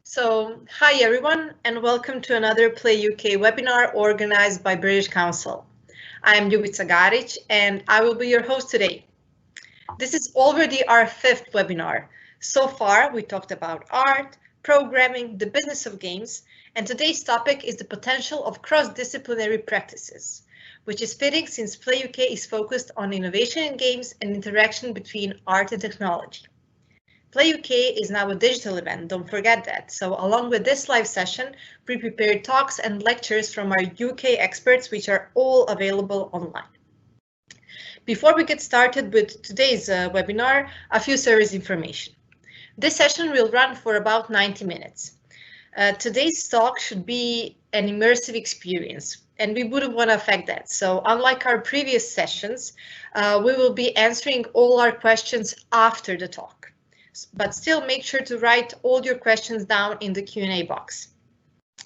Hi everyone, and welcome to another PlayUK webinar organized by British Council. I am Ljubica Garic, and I will be your host today. This is already our fifth webinar. So far, we talked about art, programming, the business of games, and today's topic is the potential of cross-disciplinary practices, which is fitting since PlayUK is focused on innovation in games and interaction between art and technology. PlayUK is now a digital event, don't forget that. So along with this live session, we prepared talks and lectures from our UK experts, which are all available online. Before we get started with today's webinar, a few service information. This session will run for about 90 minutes. Today's talk should be an immersive experience, and we wouldn't want to affect that. So unlike our previous sessions, we will be answering all our questions after the talk. But still make sure to write all your questions down in the Q&A box.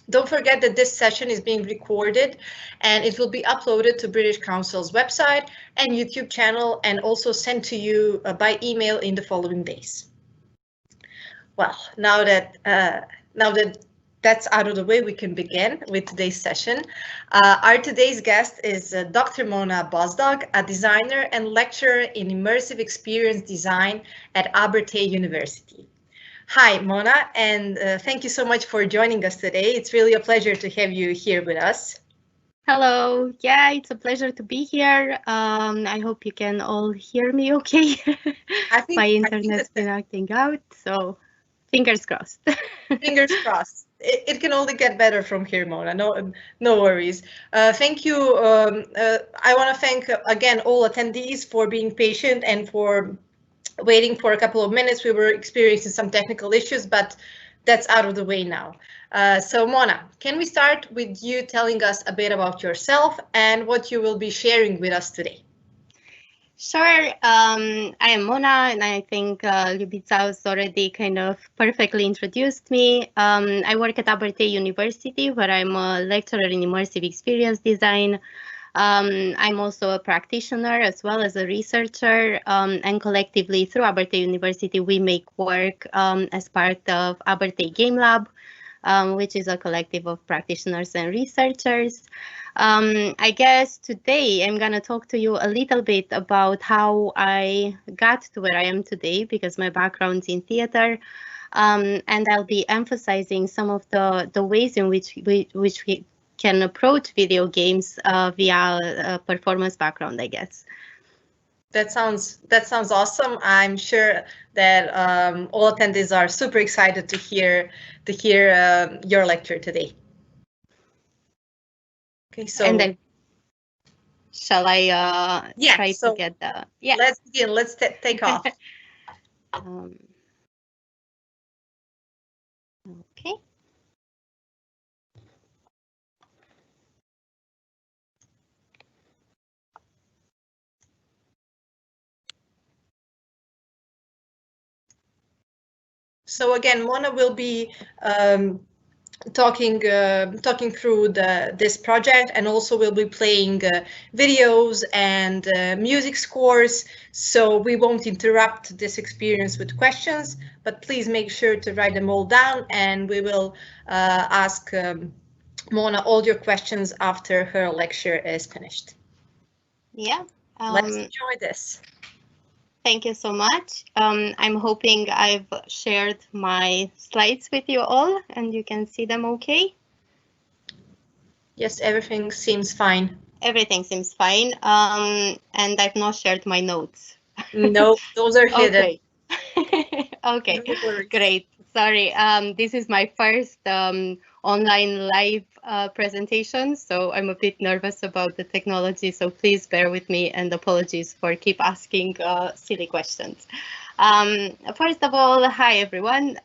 Don't forget that this session is being recorded and it will be uploaded to British Council's website and YouTube channel and also sent to you by email in the following days. Well, now that that's out of the way, we can begin with today's session. Our today's guest is Dr. Mona Bozdog, a designer and lecturer in Immersive Experience Design at Abertay University. Hi, Mona, and thank you so much for joining us today. It's really a pleasure to have you here with us. Hello. Yeah, it's a pleasure to be here. I hope you can all hear me okay. My internet's been acting out, so fingers crossed. Fingers crossed. It can only get better from here, Mona. No worries. Thank you. I want to thank again all attendees for being patient and for waiting for a couple of minutes. We were experiencing some technical issues, but that's out of the way now. So Mona, can we start with you telling us a bit about yourself and what you will be sharing with us today? Sure. I am Mona, and I think Ljubica has already kind of perfectly introduced me. I work at Abertay University, where I'm a lecturer in Immersive Experience Design. I'm also a practitioner as well as a researcher, and collectively through Abertay University, we make work as part of Abertay Game Lab, which is a collective of practitioners and researchers. I guess today I'm going to talk to you a little bit about how I got to where I am today, because my background's in theater, and I'll be emphasizing some of the ways in which we can approach video games via a performance background, I guess. That sounds awesome. I'm sure that all attendees are super excited to hear your lecture today. Okay, so and then shall I try to get the Let's begin. Let's take off. Okay. So again, Mona will be talking through this project, and also we'll be playing videos and music scores, so we won't interrupt this experience with questions, but please make sure to write them all down, and we will ask Mona all your questions after her lecture is finished. Yeah. Let's enjoy this. Thank you so much. I'm hoping I've shared my slides with you all and you can see them okay. Yes, everything seems fine. Everything seems fine. And I've not shared my notes. No, those are hidden. Okay, great. Sorry, this is my first online live presentation, so I'm a bit nervous about the technology, so please bear with me, and apologies for keep asking silly questions. First of all, hi everyone.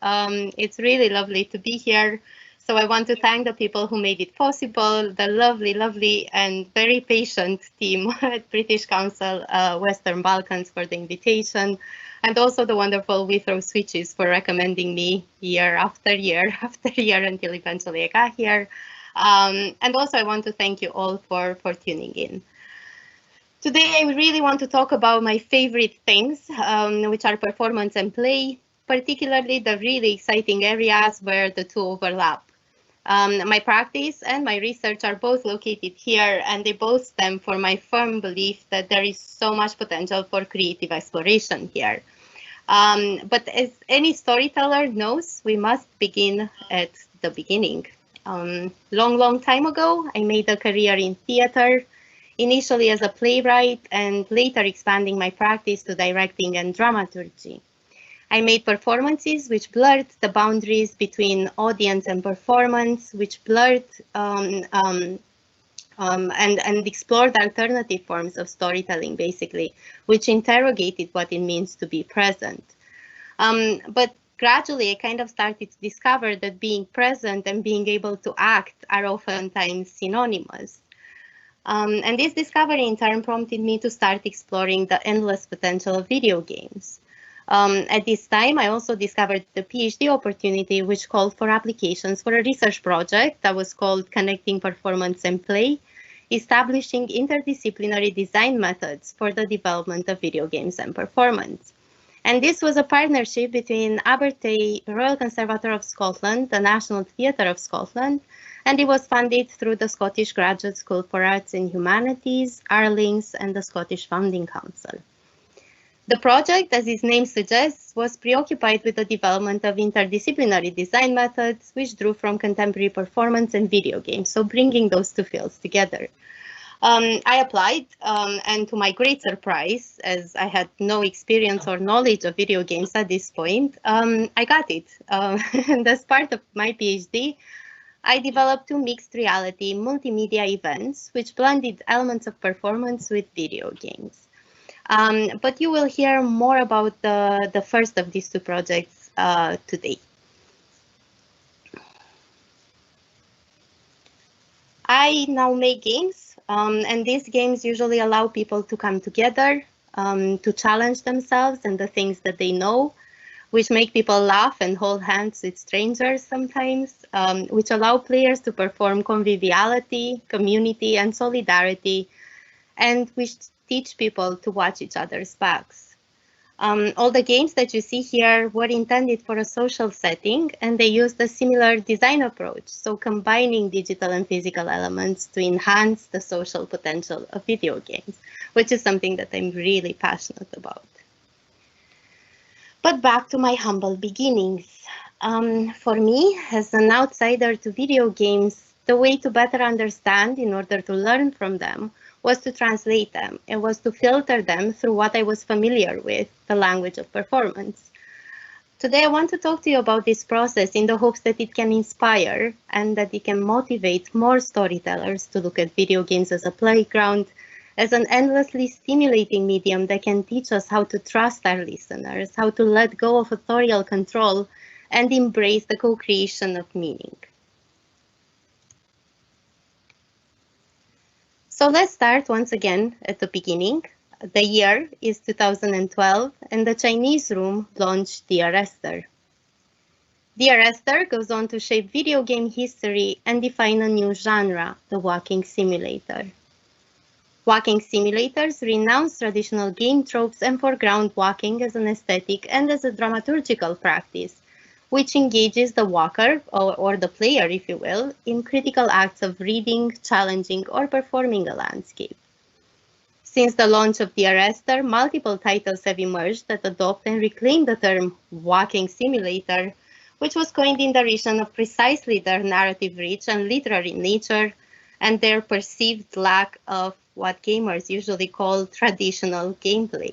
It's really lovely to be here. So I want to thank the people who made it possible, the lovely and very patient team at British Council Western Balkans for the invitation, and also the wonderful We Throw Switches for recommending me year after year until eventually I got here. And also I want to thank you all for tuning in. Today I really want to talk about my favorite things, which are performance and play, particularly the really exciting areas where the two overlap. My practice and my research are both located here, and they both stem from my firm belief that there is so much potential for creative exploration here. But as any storyteller knows, we must begin at the beginning. Long time ago, I made a career in theater, initially as a playwright and later expanding my practice to directing and dramaturgy. I made performances which blurred the boundaries between audience and performance, which blurred and explored alternative forms of storytelling, basically, which interrogated what it means to be present. But gradually, I kind of started to discover that being present and being able to act are oftentimes synonymous. And this discovery in turn prompted me to start exploring the endless potential of video games. At this time, I also discovered the PhD opportunity, which called for applications for a research project that was called Connecting Performance and Play, establishing interdisciplinary design methods for the development of video games and performance. And this was a partnership between Abertay, Royal Conservatoire of Scotland, the National Theatre of Scotland, and it was funded through the Scottish Graduate School for Arts and Humanities, Arlings, and the Scottish Founding Council. The project, as its name suggests, was preoccupied with the development of interdisciplinary design methods, which drew from contemporary performance and video games, so bringing those two fields together. I applied, and to my great surprise, as I had no experience or knowledge of video games at this point, I got it. And as part of my PhD, I developed two mixed reality multimedia events, which blended elements of performance with video games. But you will hear more about the first of these two projects today. I now make games, and these games usually allow people to come together, to challenge themselves and the things that they know, which make people laugh and hold hands with strangers sometimes, which allow players to perform conviviality, community, and solidarity, and which teach people to watch each other's backs. All the games that you see here were intended for a social setting, and they used a similar design approach, so combining digital and physical elements to enhance the social potential of video games, which is something that I'm really passionate about. But back to my humble beginnings. For me, as an outsider to video games, the way to better understand in order to learn from them was to translate them. It was to filter them through what I was familiar with, the language of performance. Today, I want to talk to you about this process in the hopes that it can inspire and that it can motivate more storytellers to look at video games as a playground, as an endlessly stimulating medium that can teach us how to trust our listeners, how to let go of authorial control, and embrace the co-creation of meaning. So let's start once again at the beginning. The year is 2012, and the Chinese Room launched Dear Esther. Dear Esther goes on to shape video game history and define a new genre, the walking simulator. Walking simulators renounce traditional game tropes and foreground walking as an aesthetic and as a dramaturgical practice, which engages the walker, or the player, if you will, in critical acts of reading, challenging, or performing a landscape. Since the launch of Dear Esther, multiple titles have emerged that adopt and reclaim the term walking simulator, which was coined in derision of precisely their narrative reach and literary nature, and their perceived lack of what gamers usually call traditional gameplay.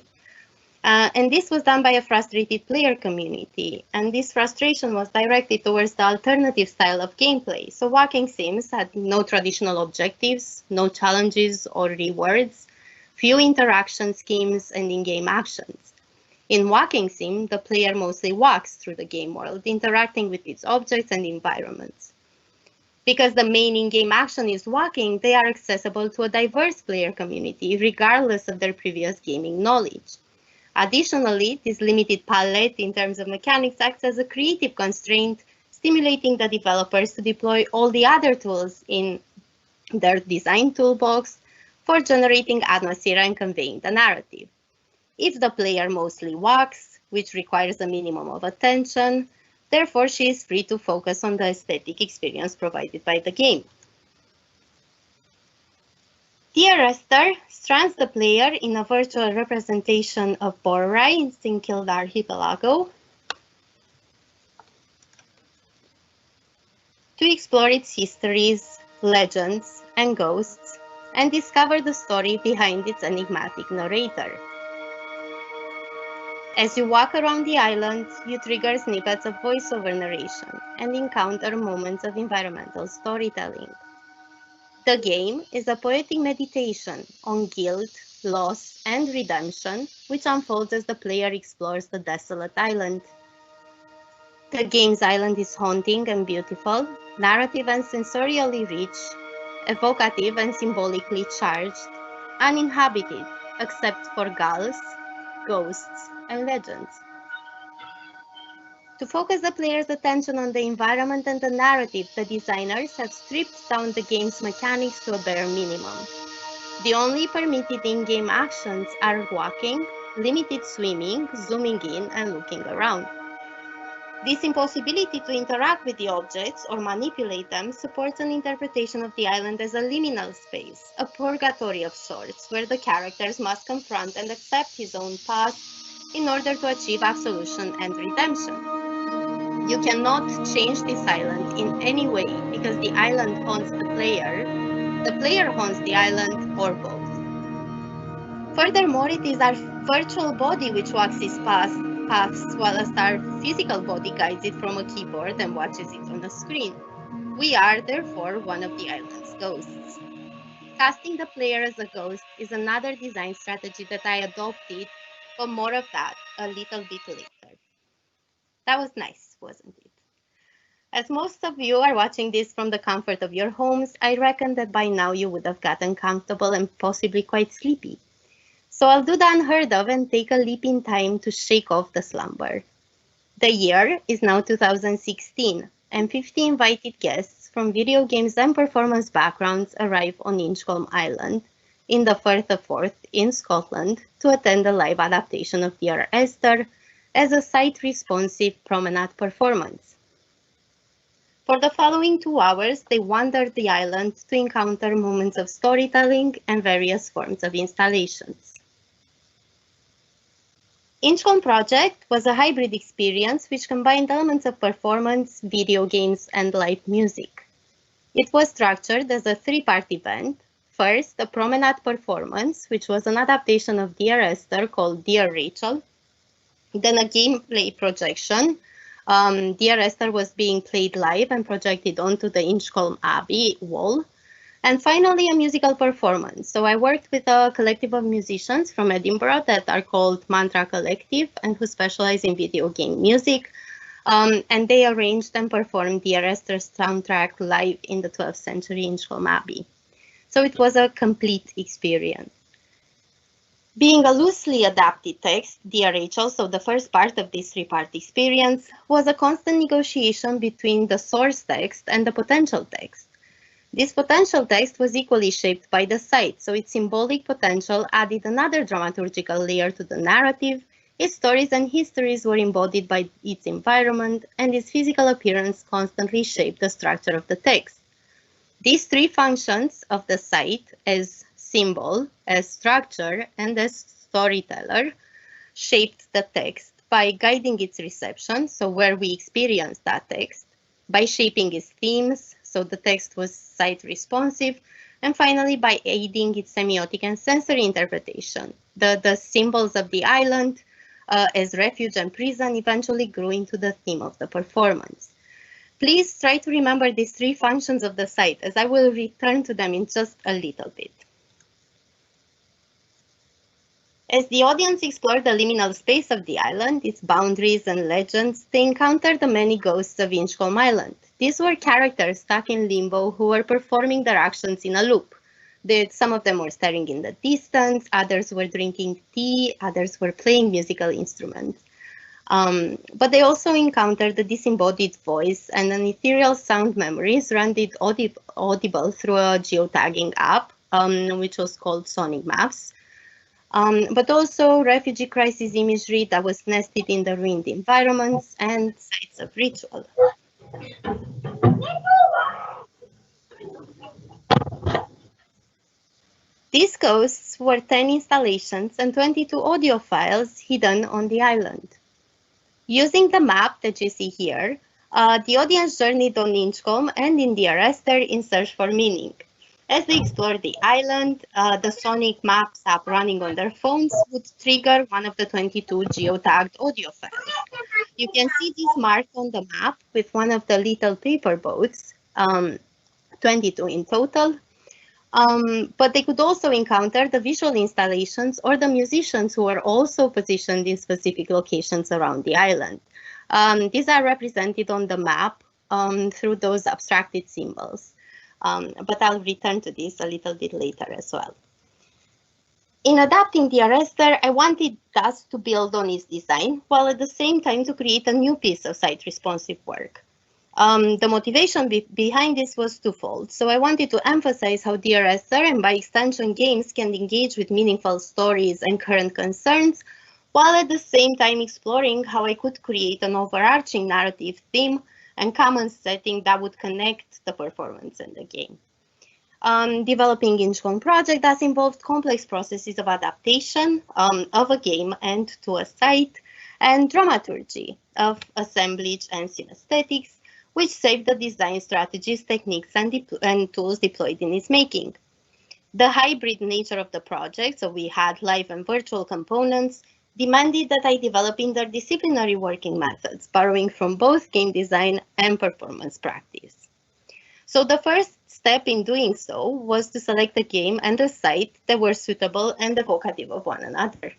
And this was done by a frustrated player community, and this frustration was directed towards the alternative style of gameplay. So walking sims had no traditional objectives, no challenges or rewards, few interaction schemes, and in-game actions. In walking sim, the player mostly walks through the game world, interacting with its objects and environments. Because the main in-game action is walking, they are accessible to a diverse player community, regardless of their previous gaming knowledge. Additionally, this limited palette in terms of mechanics acts as a creative constraint, stimulating the developers to deploy all the other tools in their design toolbox for generating atmosphere and conveying the narrative. If the player mostly walks, which requires a minimum of attention. Therefore, she is free to focus on the aesthetic experience provided by the game. Dear Esther strands the player in a virtual representation of Borrai in St. Archipelago to explore its histories, legends, and ghosts, and discover the story behind its enigmatic narrator. As you walk around the island, you trigger snippets of voiceover narration and encounter moments of environmental storytelling. The game is a poetic meditation on guilt, loss, and redemption, which unfolds as the player explores the desolate island. The game's island is haunting and beautiful, narrative and sensorially rich, evocative and symbolically charged, uninhabited except for gulls, ghosts, and legends. To focus the player's attention on the environment and the narrative, the designers have stripped down the game's mechanics to a bare minimum. The only permitted in-game actions are walking, limited swimming, zooming in, and looking around. This impossibility to interact with the objects or manipulate them supports an interpretation of the island as a liminal space, a purgatory of sorts, where the characters must confront and accept his own past in order to achieve absolution and redemption. You cannot change this island in any way because the island haunts the player haunts the island, or both. Furthermore, it is our virtual body which walks its paths, whilst our physical body guides it from a keyboard and watches it on a screen. We are, therefore, one of the island's ghosts. Casting the player as a ghost is another design strategy that I adopted, but more of that a little bit later. That was nice, wasn't it? As most of you are watching this from the comfort of your homes, I reckon that by now you would have gotten comfortable and possibly quite sleepy. So I'll do the unheard of and take a leap in time to shake off the slumber. The year is now 2016, and 50 invited guests from video games and performance backgrounds arrive on Inchcolm Island in the Firth of Forth in Scotland to attend a live adaptation of Dear Esther as a site-responsive promenade performance. For the following 2 hours, they wandered the island to encounter moments of storytelling and various forms of installations. Inchcolm Project was a hybrid experience which combined elements of performance, video games, and live music. It was structured as a 3-part event. First, a promenade performance, which was an adaptation of Dear Esther called Dear Rachel. Then a gameplay projection. Dear Esther was being played live and projected onto the Inchcolm Abbey wall. And finally, a musical performance. So I worked with a collective of musicians from Edinburgh that are called Mantra Collective and who specialize in video game music. And they arranged and performed Dear Esther's soundtrack live in the 12th century Inchcolm Abbey. So it was a complete experience. Being a loosely adapted text, Dear Rachel, so the first part of this 3-part experience, was a constant negotiation between the source text and the potential text. This potential text was equally shaped by the site, so its symbolic potential added another dramaturgical layer to the narrative, its stories and histories were embodied by its environment, and its physical appearance constantly shaped the structure of the text. These 3 functions of the site as symbol, as structure, and as storyteller shaped the text by guiding its reception, so where we experience that text, by shaping its themes, so the text was site responsive, and finally by aiding its semiotic and sensory interpretation. The symbols of the island as refuge and prison eventually grew into the theme of the performance. Please try to remember these 3 functions of the site, as I will return to them in just a little bit. As the audience explored the liminal space of the island, its boundaries and legends, they encountered the many ghosts of Inchcolm Island. These were characters stuck in limbo who were performing their actions in a loop. Some of them were staring in the distance, others were drinking tea, others were playing musical instruments. But they also encountered the disembodied voice and an ethereal sound memories rendered audible through a geotagging app, which was called Sonic Maps. but also refugee crisis imagery that was nested in the ruined environments and sites of ritual. These ghosts were 10 installations and 22 audio files hidden on the island. Using the map that you see here, the audience journeyed on Inchcolm and in Dear Esther in search for meaning. As they explored the island, the Sonic Maps app running on their phones would trigger one of the 22 geotagged audio files. You can see this marked on the map with one of the little paper boats, 22 in total. But they could also encounter the visual installations or the musicians who were also positioned in specific locations around the island. These are represented on the map through those abstracted symbols. But I'll return to this a little bit later as well. In adapting Dear Esther, I wanted us to build on its design, while at the same time to create a new piece of site-responsive work. The motivation behind this was twofold. So I wanted to emphasize how Dear Esther, and by extension games, can engage with meaningful stories and current concerns, while at the same time exploring how I could create an overarching narrative theme and common setting that would connect the performance and the game. Developing Inchcolm project has involved complex processes of adaptation of a game and to a site, and dramaturgy of assemblage and synesthetics, which saved the design strategies, techniques, and tools deployed in its making. The hybrid nature of the project, so we had live and virtual components, demanded that I develop interdisciplinary working methods, borrowing from both game design and performance practice. So the first step in doing so was to select a game and a site that were suitable and evocative of one another.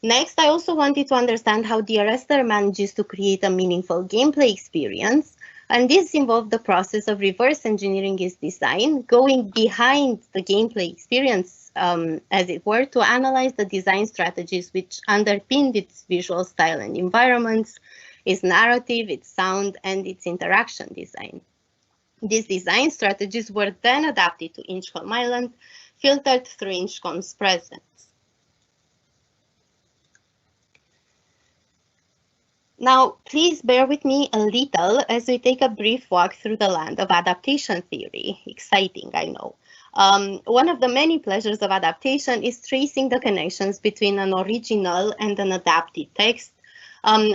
Next, I also wanted to understand how Dear Esther manages to create a meaningful gameplay experience, and this involved the process of reverse engineering its design, going behind the gameplay experience, as it were, to analyze the design strategies which underpinned its visual style and environments, its narrative, its sound, and its interaction design. These design strategies were then adapted to Inchcolm Island, filtered through Inchcolm's presence. Now, please bear with me a little as we take a brief walk through the land of adaptation theory. Exciting, I know. One of the many pleasures of adaptation is tracing the connections between an original and an adapted text,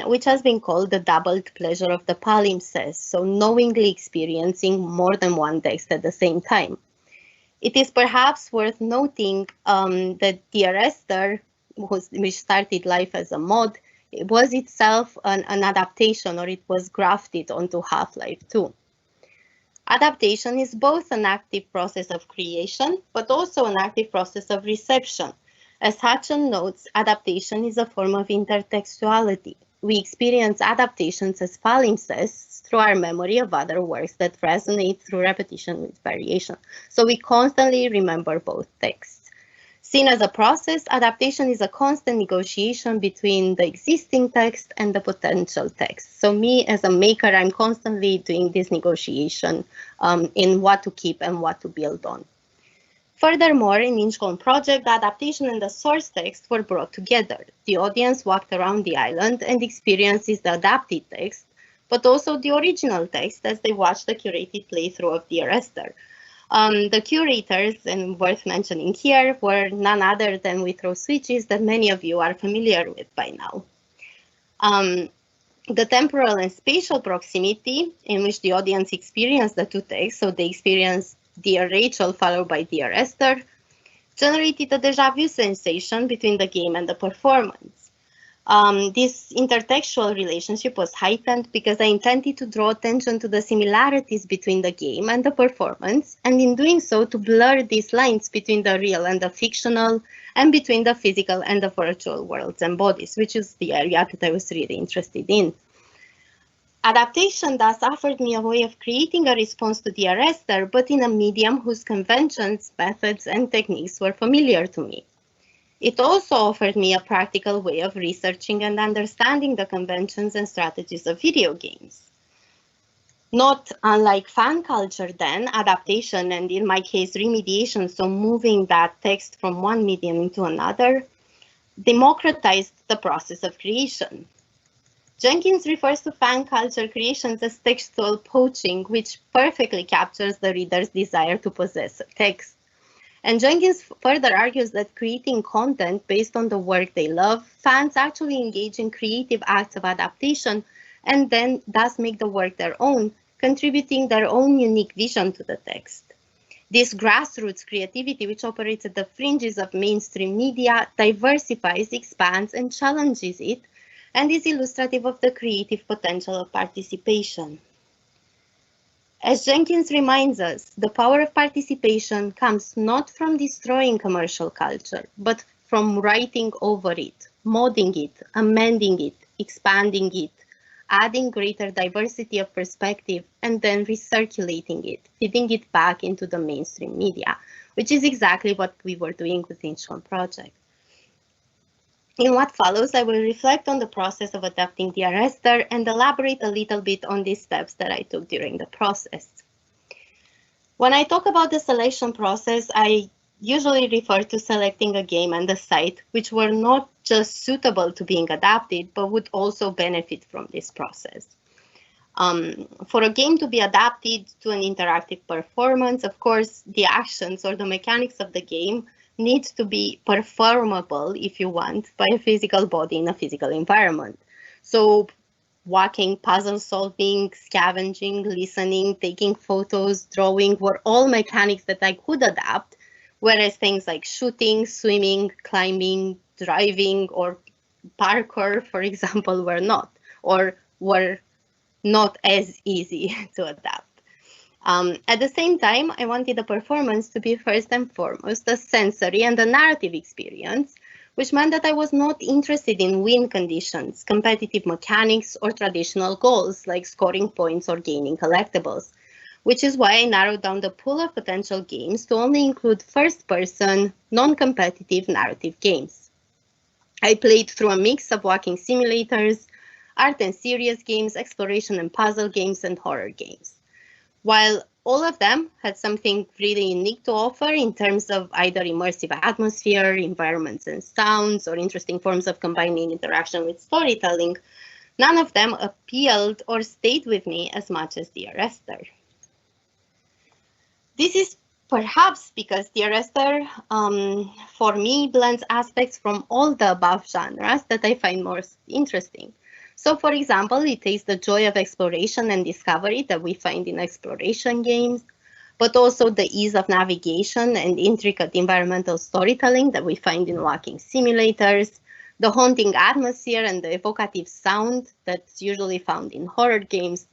which has been called the doubled pleasure of the palimpsest, so knowingly experiencing more than one text at the same time. It is perhaps worth noting that Dear Esther, which started life as a mod, it was itself an adaptation, or it was grafted onto Half-Life 2. Adaptation is both an active process of creation, but also an active process of reception. As Hutchins notes, adaptation is a form of intertextuality. We experience adaptations as palimpsests through our memory of other works that resonate through repetition with variation. So we constantly remember both texts. Seen as a process, adaptation is a constant negotiation between the existing text and the potential text. So me as a maker, I'm constantly doing this negotiation in what to keep and what to build on. Furthermore, in Inchcolm project, the adaptation and the source text were brought together. The audience walked around the island and experiences the adapted text, but also the original text as they watched the curated playthrough of Dear Esther. The curators, and worth mentioning here, were none other than Withrow switches that many of you are familiar with by now. The temporal and spatial proximity in which the audience experienced the two texts, so they experienced Dear Rachel followed by Dear Esther, generated a déjà vu sensation between the game and the performance. This intertextual relationship was heightened because I intended to draw attention to the similarities between the game and the performance, and in doing so to blur these lines between the real and the fictional, and between the physical and the virtual worlds and bodies, which is the area that I was really interested in. Adaptation thus offered me a way of creating a response to Dear Esther, but in a medium whose conventions, methods, and techniques were familiar to me. It also offered me a practical way of researching and understanding the conventions and strategies of video games. Not unlike fan culture then, adaptation, and in my case, remediation, so moving that text from one medium into another, democratized the process of creation. Jenkins refers to fan culture creations as textual poaching, which perfectly captures the reader's desire to possess a text. And Jenkins further argues that creating content based on the work they love, fans actually engage in creative acts of adaptation and then thus make the work their own, contributing their own unique vision to the text. This grassroots creativity, which operates at the fringes of mainstream media, diversifies, expands, and challenges it, and is illustrative of the creative potential of participation. As Jenkins reminds us, the power of participation comes not from destroying commercial culture, but from writing over it, modding it, amending it, expanding it, adding greater diversity of perspective, and then recirculating it, feeding it back into the mainstream media, which is exactly what we were doing with the Inchcolm project. In what follows, I will reflect on the process of adapting Dear Esther and elaborate a little bit on these steps that I took during the process. When I talk about the selection process, I usually refer to selecting a game and a site which were not just suitable to being adapted, but would also benefit from this process. For a game to be adapted to an interactive performance, of course, the actions or the mechanics of the game need to be performable, if you want, by a physical body in a physical environment. So walking, puzzle solving, scavenging, listening, taking photos, drawing were all mechanics that I could adapt, whereas things like shooting, swimming, climbing, driving, or parkour, for example, were not, or were not as easy to adapt. At the same time, I wanted the performance to be first and foremost a sensory and a narrative experience, which meant that I was not interested in win conditions, competitive mechanics, or traditional goals like scoring points or gaining collectibles, which is why I narrowed down the pool of potential games to only include first-person, non-competitive narrative games. I played through a mix of walking simulators, art and serious games, exploration and puzzle games, and horror games. While all of them had something really unique to offer in terms of either immersive atmosphere, environments and sounds, or interesting forms of combining interaction with storytelling, none of them appealed or stayed with me as much as Dear Esther. This is perhaps because Dear Esther, for me, blends aspects from all the above genres that I find most interesting. So, for example, it takes the joy of exploration and discovery that we find in exploration games, but also the ease of navigation and intricate environmental storytelling that we find in walking simulators, the haunting atmosphere and the evocative sound that's usually found in horror games,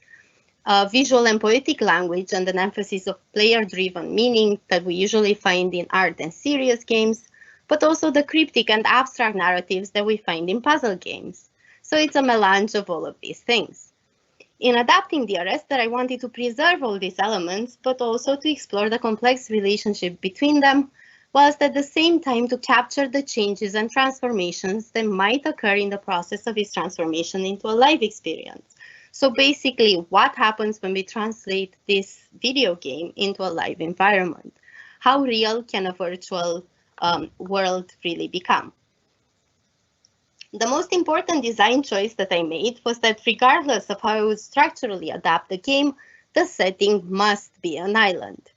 visual and poetic language and an emphasis of player-driven meaning that we usually find in art and serious games, but also the cryptic and abstract narratives that we find in puzzle games. So it's a melange of all of these things. In adapting Dear Esther, I wanted to preserve all these elements, but also to explore the complex relationship between them, whilst at the same time to capture the changes and transformations that might occur in the process of its transformation into a live experience. So basically, what happens when we translate this video game into a live environment? How real can a virtual world really become? The most important design choice that I made was that regardless of how I would structurally adapt the game, the setting must be an island.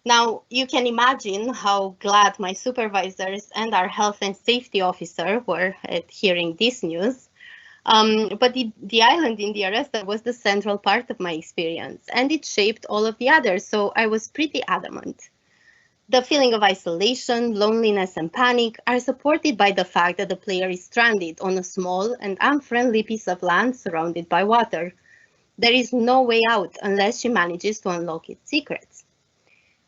Now, you can imagine how glad my supervisors and our health and safety officer were at hearing this news. But the island in Dear Esther was the central part of my experience, and it shaped all of the others, so I was pretty adamant. The feeling of isolation, loneliness, and panic are supported by the fact that the player is stranded on a small and unfriendly piece of land surrounded by water. There is no way out unless she manages to unlock its secrets.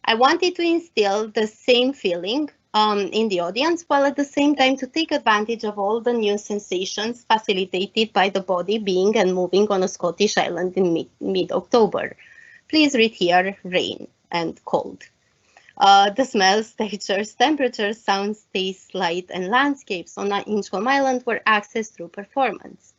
I wanted to instill the same feeling in the audience, while at the same time to take advantage of all the new sensations facilitated by the body being and moving on a Scottish island in mid-October. Please read here, rain and cold. The smells, textures, temperatures, sounds, tastes, light, and landscapes on Inchcolm Island were accessed through performance.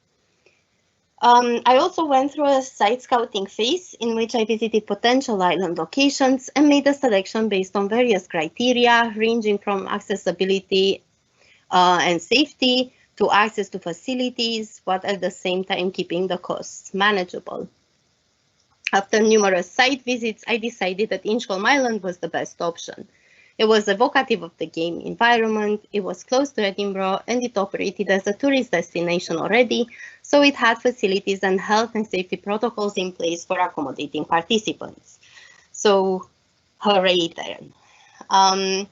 I also went through a site scouting phase in which I visited potential island locations and made a selection based on various criteria, ranging from accessibility and safety to access to facilities, but at the same time keeping the costs manageable. After numerous site visits, I decided that Inchcolm Island was the best option. It was evocative of the game environment, it was close to Edinburgh, and it operated as a tourist destination already, so it had facilities and health and safety protocols in place for accommodating participants. So, hooray then.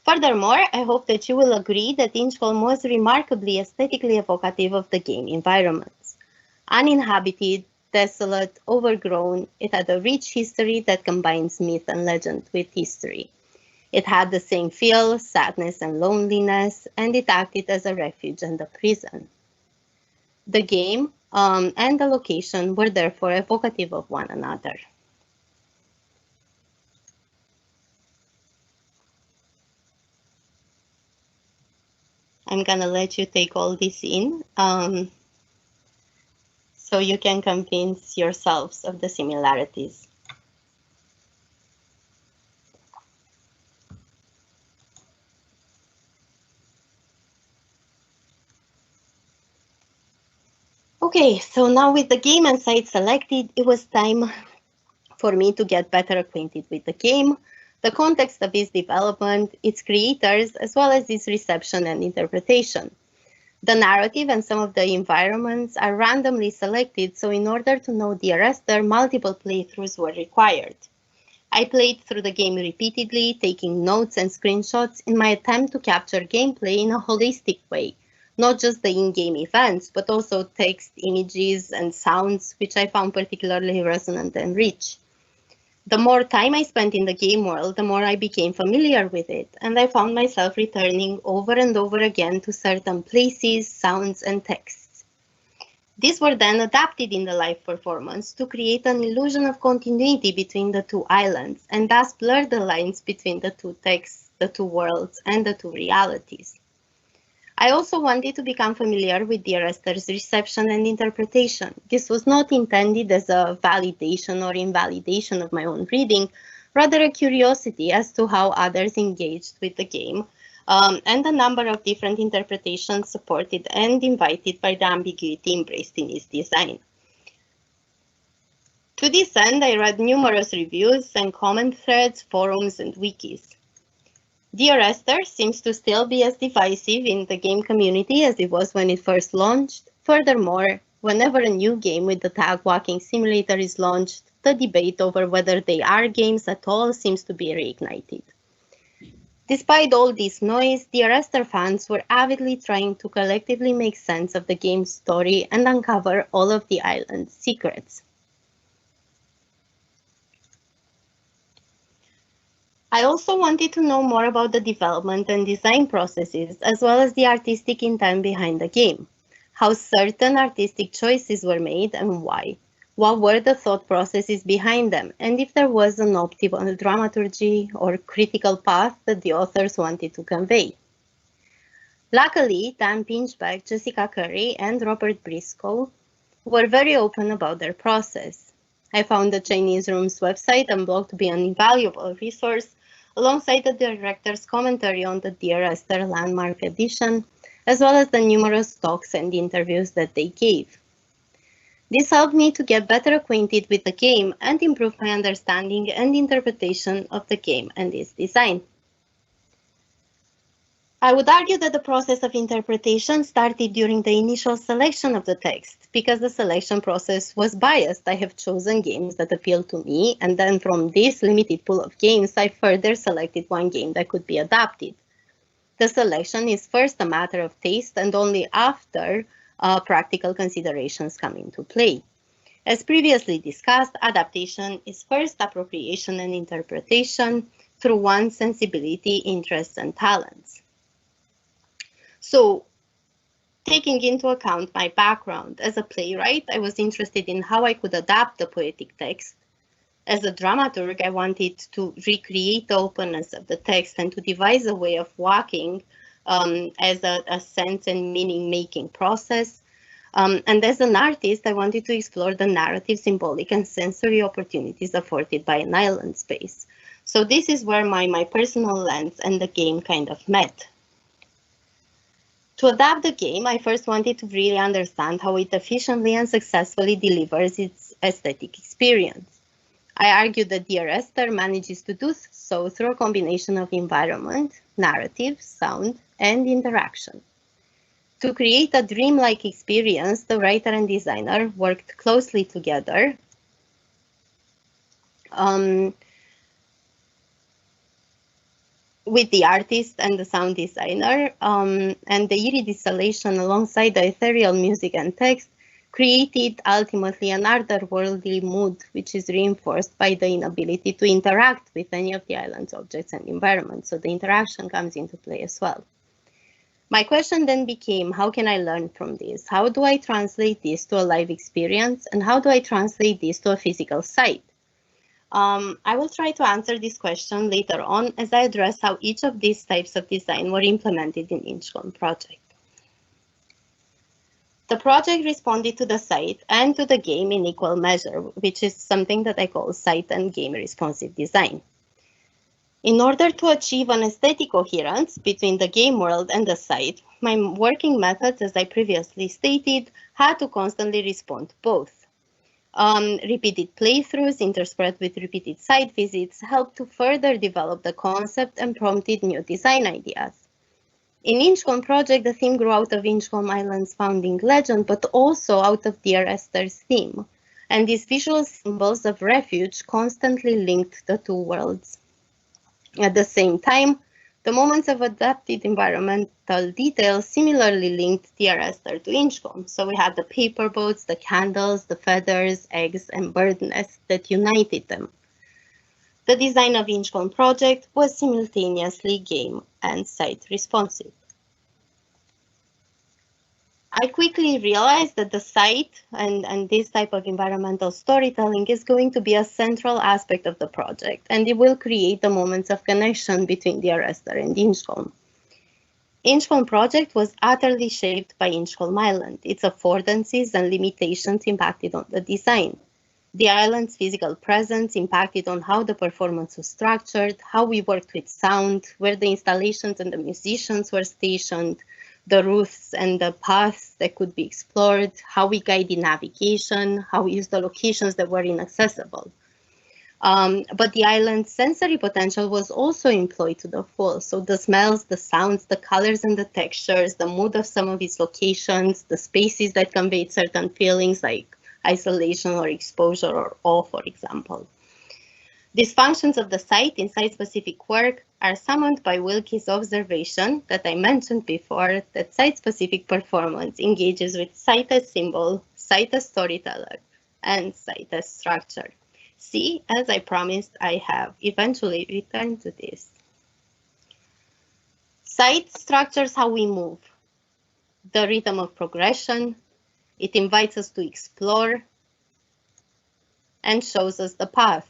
Furthermore, I hope that you will agree that Inchcolm was remarkably aesthetically evocative of the game environments. Uninhabited, desolate, overgrown, it had a rich history that combines myth and legend with history. It had the same feel, sadness and loneliness, and it acted as a refuge and a prison. The game and the location were therefore evocative of one another. I'm gonna let you take all this in so you can convince yourselves of the similarities. Okay, so now with the game and site selected, it was time for me to get better acquainted with the game, the context of its development, its creators, as well as its reception and interpretation. The narrative and some of the environments are randomly selected, so in order to know Dear Esther, multiple playthroughs were required. I played through the game repeatedly, taking notes and screenshots in my attempt to capture gameplay in a holistic way, not just the in-game events, but also text, images, and sounds, which I found particularly resonant and rich. The more time I spent in the game world, the more I became familiar with it, and I found myself returning over and over again to certain places, sounds, and texts. These were then adapted in the live performance to create an illusion of continuity between the two islands, and thus blur the lines between the two texts, the two worlds, and the two realities. I also wanted to become familiar with Dear Esther's reception and interpretation. This was not intended as a validation or invalidation of my own reading, rather a curiosity as to how others engaged with the game, and a number of different interpretations supported and invited by the ambiguity embraced in its design. To this end, I read numerous reviews and comment threads, forums, and wikis. Dear Esther seems to still be as divisive in the game community as it was when it first launched. Furthermore, whenever a new game with the tag Walking Simulator is launched, the debate over whether they are games at all seems to be reignited. Despite all this noise, Dear Esther fans were avidly trying to collectively make sense of the game's story and uncover all of the island's secrets. I also wanted to know more about the development and design processes, as well as the artistic intent behind the game, how certain artistic choices were made and why, what were the thought processes behind them, and if there was an optimal dramaturgy or critical path that the authors wanted to convey. Luckily, Dan Pinchbeck, Jessica Curry, and Robert Briscoe were very open about their process. I found the Chinese Room's website and blog to be an invaluable resource, alongside the director's commentary on the Dear Esther Landmark Edition, as well as the numerous talks and interviews that they gave. This helped me to get better acquainted with the game and improve my understanding and interpretation of the game and its design. I would argue that the process of interpretation started during the initial selection of the text, because the selection process was biased. I have chosen games that appeal to me, and then from this limited pool of games, I further selected one game that could be adapted. The selection is first a matter of taste, and only after practical considerations come into play. As previously discussed, adaptation is first appropriation and interpretation through one's sensibility, interests, and talents. So, taking into account my background as a playwright, I was interested in how I could adapt the poetic text. As a dramaturg, I wanted to recreate the openness of the text and to devise a way of walking as a sense and meaning-making process. And as an artist, I wanted to explore the narrative, symbolic, and sensory opportunities afforded by an island space. So this is where my personal lens and the game kind of met. To adapt the game, I first wanted to really understand how it efficiently and successfully delivers its aesthetic experience. I argue that Dear Esther manages to do so through a combination of environment, narrative, sound, and interaction. To create a dreamlike experience, the writer and designer worked closely together with the artist and the sound designer, and the eerie distillation alongside the ethereal music and text created ultimately an otherworldly mood, which is reinforced by the inability to interact with any of the island's objects and environment. So the interaction comes into play as well. My question then became, how can I learn from this? How do I translate this to a live experience? And how do I translate this to a physical site? I will try to answer this question later on as I address how each of these types of design were implemented in Inchcolm project. The project responded to the site and to the game in equal measure, which is something that I call site and game responsive design. In order to achieve an aesthetic coherence between the game world and the site, my working methods, as I previously stated, had to constantly respond to both. Repeated playthroughs interspersed with repeated site visits helped to further develop the concept and prompted new design ideas. In Inchcolm project, the theme grew out of Inchcolm Island's founding legend, but also out of Dear Esther's theme, and these visual symbols of refuge constantly linked the two worlds. At the same time, the moments of adapted environmental detail similarly linked Dear Esther to Inchcolm. So we had the paper boats, the candles, the feathers, eggs, and bird nests that united them. The design of Inchcolm project was simultaneously game and site responsive. I quickly realized that the site and this type of environmental storytelling is going to be a central aspect of the project, and it will create the moments of connection between Dear Esther and Inchcolm. Inchcolm project was utterly shaped by Inchcolm Island. Its affordances and limitations impacted on the design. The island's physical presence impacted on how the performance was structured, how we worked with sound, where the installations and the musicians were stationed, the routes and the paths that could be explored, how we guided navigation, how we used the locations that were inaccessible. But the island's sensory potential was also employed to the full. So the smells, the sounds, the colors and the textures, the mood of some of its locations, the spaces that conveyed certain feelings like isolation or exposure or awe, for example. These functions of the site in site-specific work are summoned by Wilke's observation that I mentioned before, that site-specific performance engages with site as symbol, site as storyteller, and site as structure. See, as I promised, I have eventually returned to this. Site structures how we move, the rhythm of progression. It invites us to explore and shows us the path.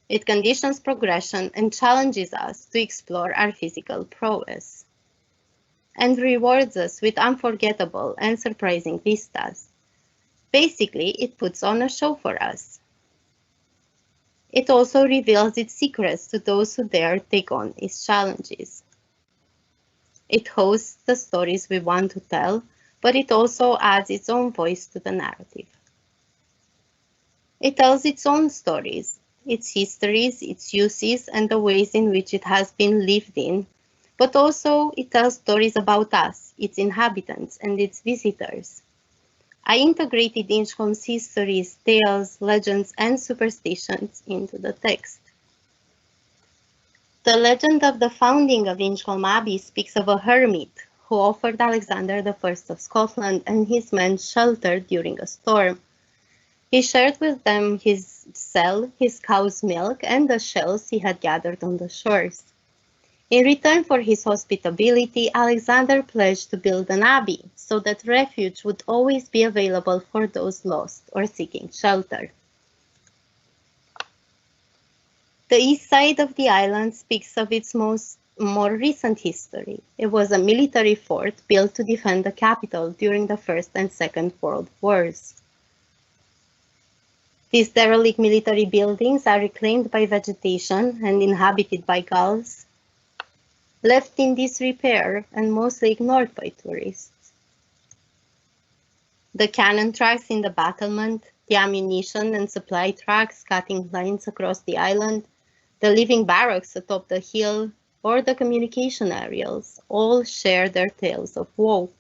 It conditions progression and challenges us to explore our physical prowess, and rewards us with unforgettable and surprising vistas. Basically, it puts on a show for us. It also reveals its secrets to those who dare take on its challenges. It hosts the stories we want to tell, but it also adds its own voice to the narrative. It tells its own stories, its histories, its uses, and the ways in which it has been lived in, but also it tells stories about us, its inhabitants, and its visitors. I integrated Inchcolm's histories, tales, legends, and superstitions into the text. The legend of the founding of Inchcolm Abbey speaks of a hermit who offered Alexander I of Scotland and his men shelter during a storm. He shared with them his cell, his cow's milk, and the shells he had gathered on the shores. In return for his hospitality, Alexander pledged to build an abbey so that refuge would always be available for those lost or seeking shelter. The east side of the island speaks of its most more recent history. It was a military fort built to defend the capital during the First and Second World Wars. These derelict military buildings are reclaimed by vegetation and inhabited by gulls, left in disrepair and mostly ignored by tourists. The cannon tracks in the battlement, the ammunition and supply tracks cutting lines across the island, the living barracks atop the hill, or the communication aerials all share their tales of woe.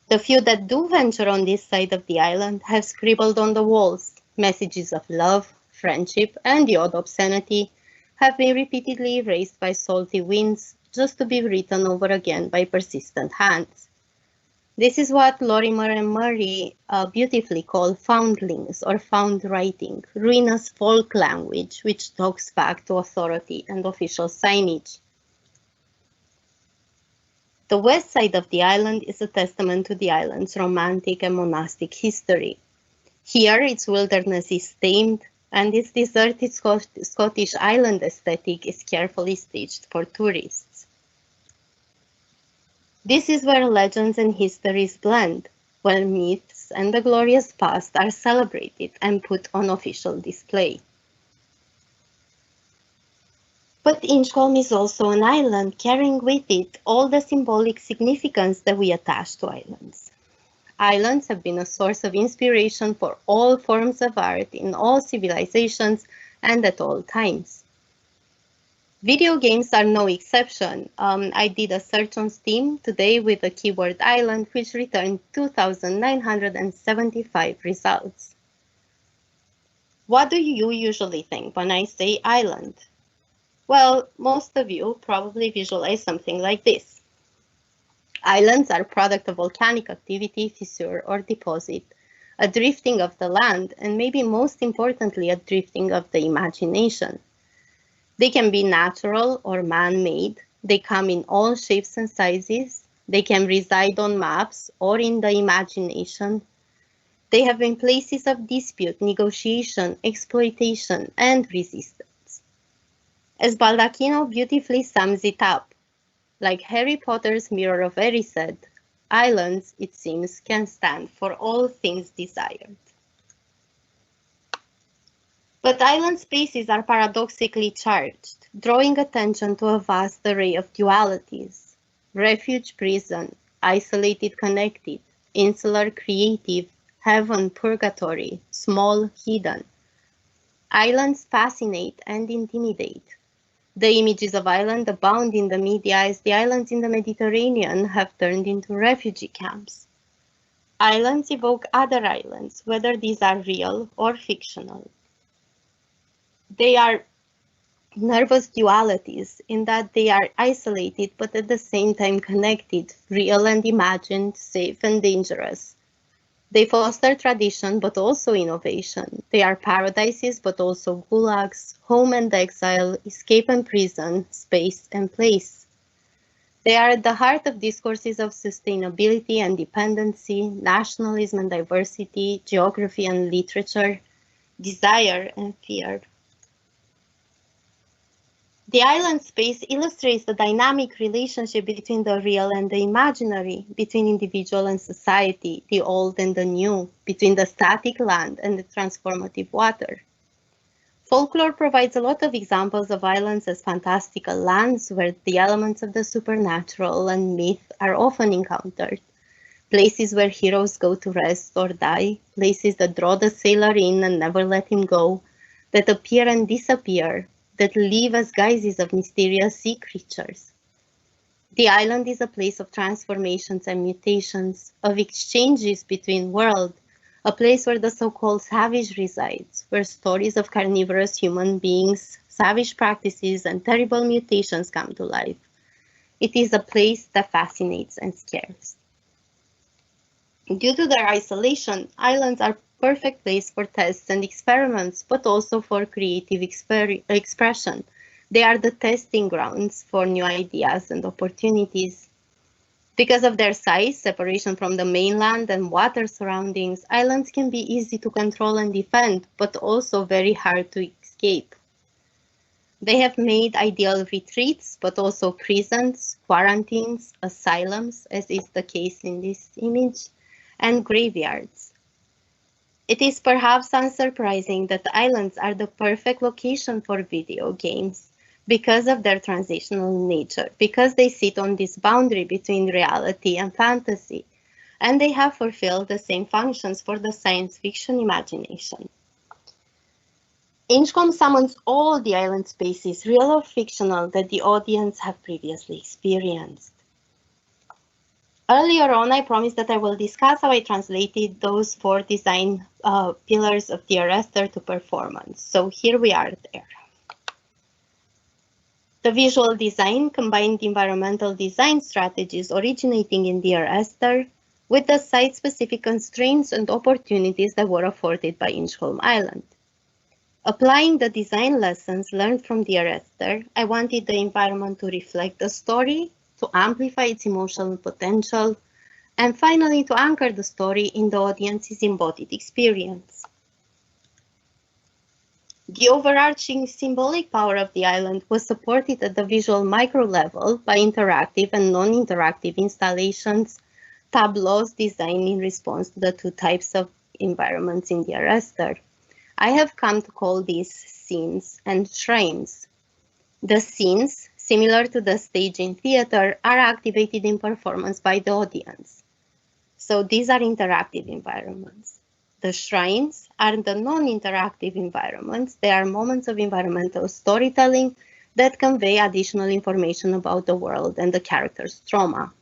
The few that do venture on this side of the island have scribbled on the walls messages of love, friendship, and the odd obscenity have been repeatedly erased by salty winds just to be written over again by persistent hands. This is what Lorimer and Murray beautifully call foundlings or found writing, ruinous folk language which talks back to authority and official signage. The west side of the island is a testament to the island's romantic and monastic history. Here its wilderness is tamed and its deserted Scottish island aesthetic is carefully staged for tourists. This is where legends and histories blend, where myths and the glorious past are celebrated and put on official display. But Inchcolm is also an island, carrying with it all the symbolic significance that we attach to islands. Islands have been a source of inspiration for all forms of art in all civilizations and at all times. Video games are no exception. I did a search on Steam today with the keyword island, which returned 2,975 results. What do you usually think when I say island? Well, most of you probably visualize something like this. Islands are a product of volcanic activity, fissure, or deposit, a drifting of the land, and maybe most importantly, a drifting of the imagination. They can be natural or man-made. They come in all shapes and sizes. They can reside on maps or in the imagination. They have been places of dispute, negotiation, exploitation, and resistance. As Baldacchino beautifully sums it up, like Harry Potter's Mirror of Erised, islands, it seems, can stand for all things desired. But island spaces are paradoxically charged, drawing attention to a vast array of dualities: refuge, prison, isolated, connected, insular, creative, heaven, purgatory, small, hidden. Islands fascinate and intimidate. The images of island abound in the media as the islands in the Mediterranean have turned into refugee camps. Islands evoke other islands, whether these are real or fictional. They are nervous dualities in that they are isolated but at the same time connected, real and imagined, safe and dangerous. They foster tradition but also innovation. They are paradises but also gulags, home and exile, escape and prison, space and place. They are at the heart of discourses of sustainability and dependency, nationalism and diversity, geography and literature, desire and fear. The island space illustrates the dynamic relationship between the real and the imaginary, between individual and society, the old and the new, between the static land and the transformative water. Folklore provides a lot of examples of islands as fantastical lands where the elements of the supernatural and myth are often encountered, places where heroes go to rest or die, places that draw the sailor in and never let him go, that appear and disappear, that live as guises of mysterious sea creatures. The island is a place of transformations and mutations, of exchanges between worlds, a place where the so-called savage resides, where stories of carnivorous human beings, savage practices, and terrible mutations come to life. It is a place that fascinates and scares. Due to their isolation, islands are perfect place for tests and experiments, but also for creative expression. They are the testing grounds for new ideas and opportunities. Because of their size, separation from the mainland, and water surroundings, islands can be easy to control and defend, but also very hard to escape. They have made ideal retreats, but also prisons, quarantines, asylums, as is the case in this image, and graveyards. It is perhaps unsurprising that the islands are the perfect location for video games because of their transitional nature, because they sit on this boundary between reality and fantasy, and they have fulfilled the same functions for the science fiction imagination. Inchcolm summons all the island spaces, real or fictional, that the audience have previously experienced. Earlier on, I promised that I will discuss how I translated those 4 design pillars of Dear Esther to performance. So here we are there. The visual design combined environmental design strategies originating in Dear Esther with the site-specific constraints and opportunities that were afforded by Inchcolm Island. Applying the design lessons learned from Dear Esther, I wanted the environment to reflect the story, to amplify its emotional potential, and finally to anchor the story in the audience's embodied experience. The overarching symbolic power of the island was supported at the visual micro level by interactive and non-interactive installations, tableaus designed in response to the 2 types of environments in Dear Esther. I have come to call these scenes and shrines. The scenes, similar to the stage in theater, are activated in performance by the audience. So these are interactive environments. The shrines are the non-interactive environments. They are moments of environmental storytelling that convey additional information about the world and the character's trauma.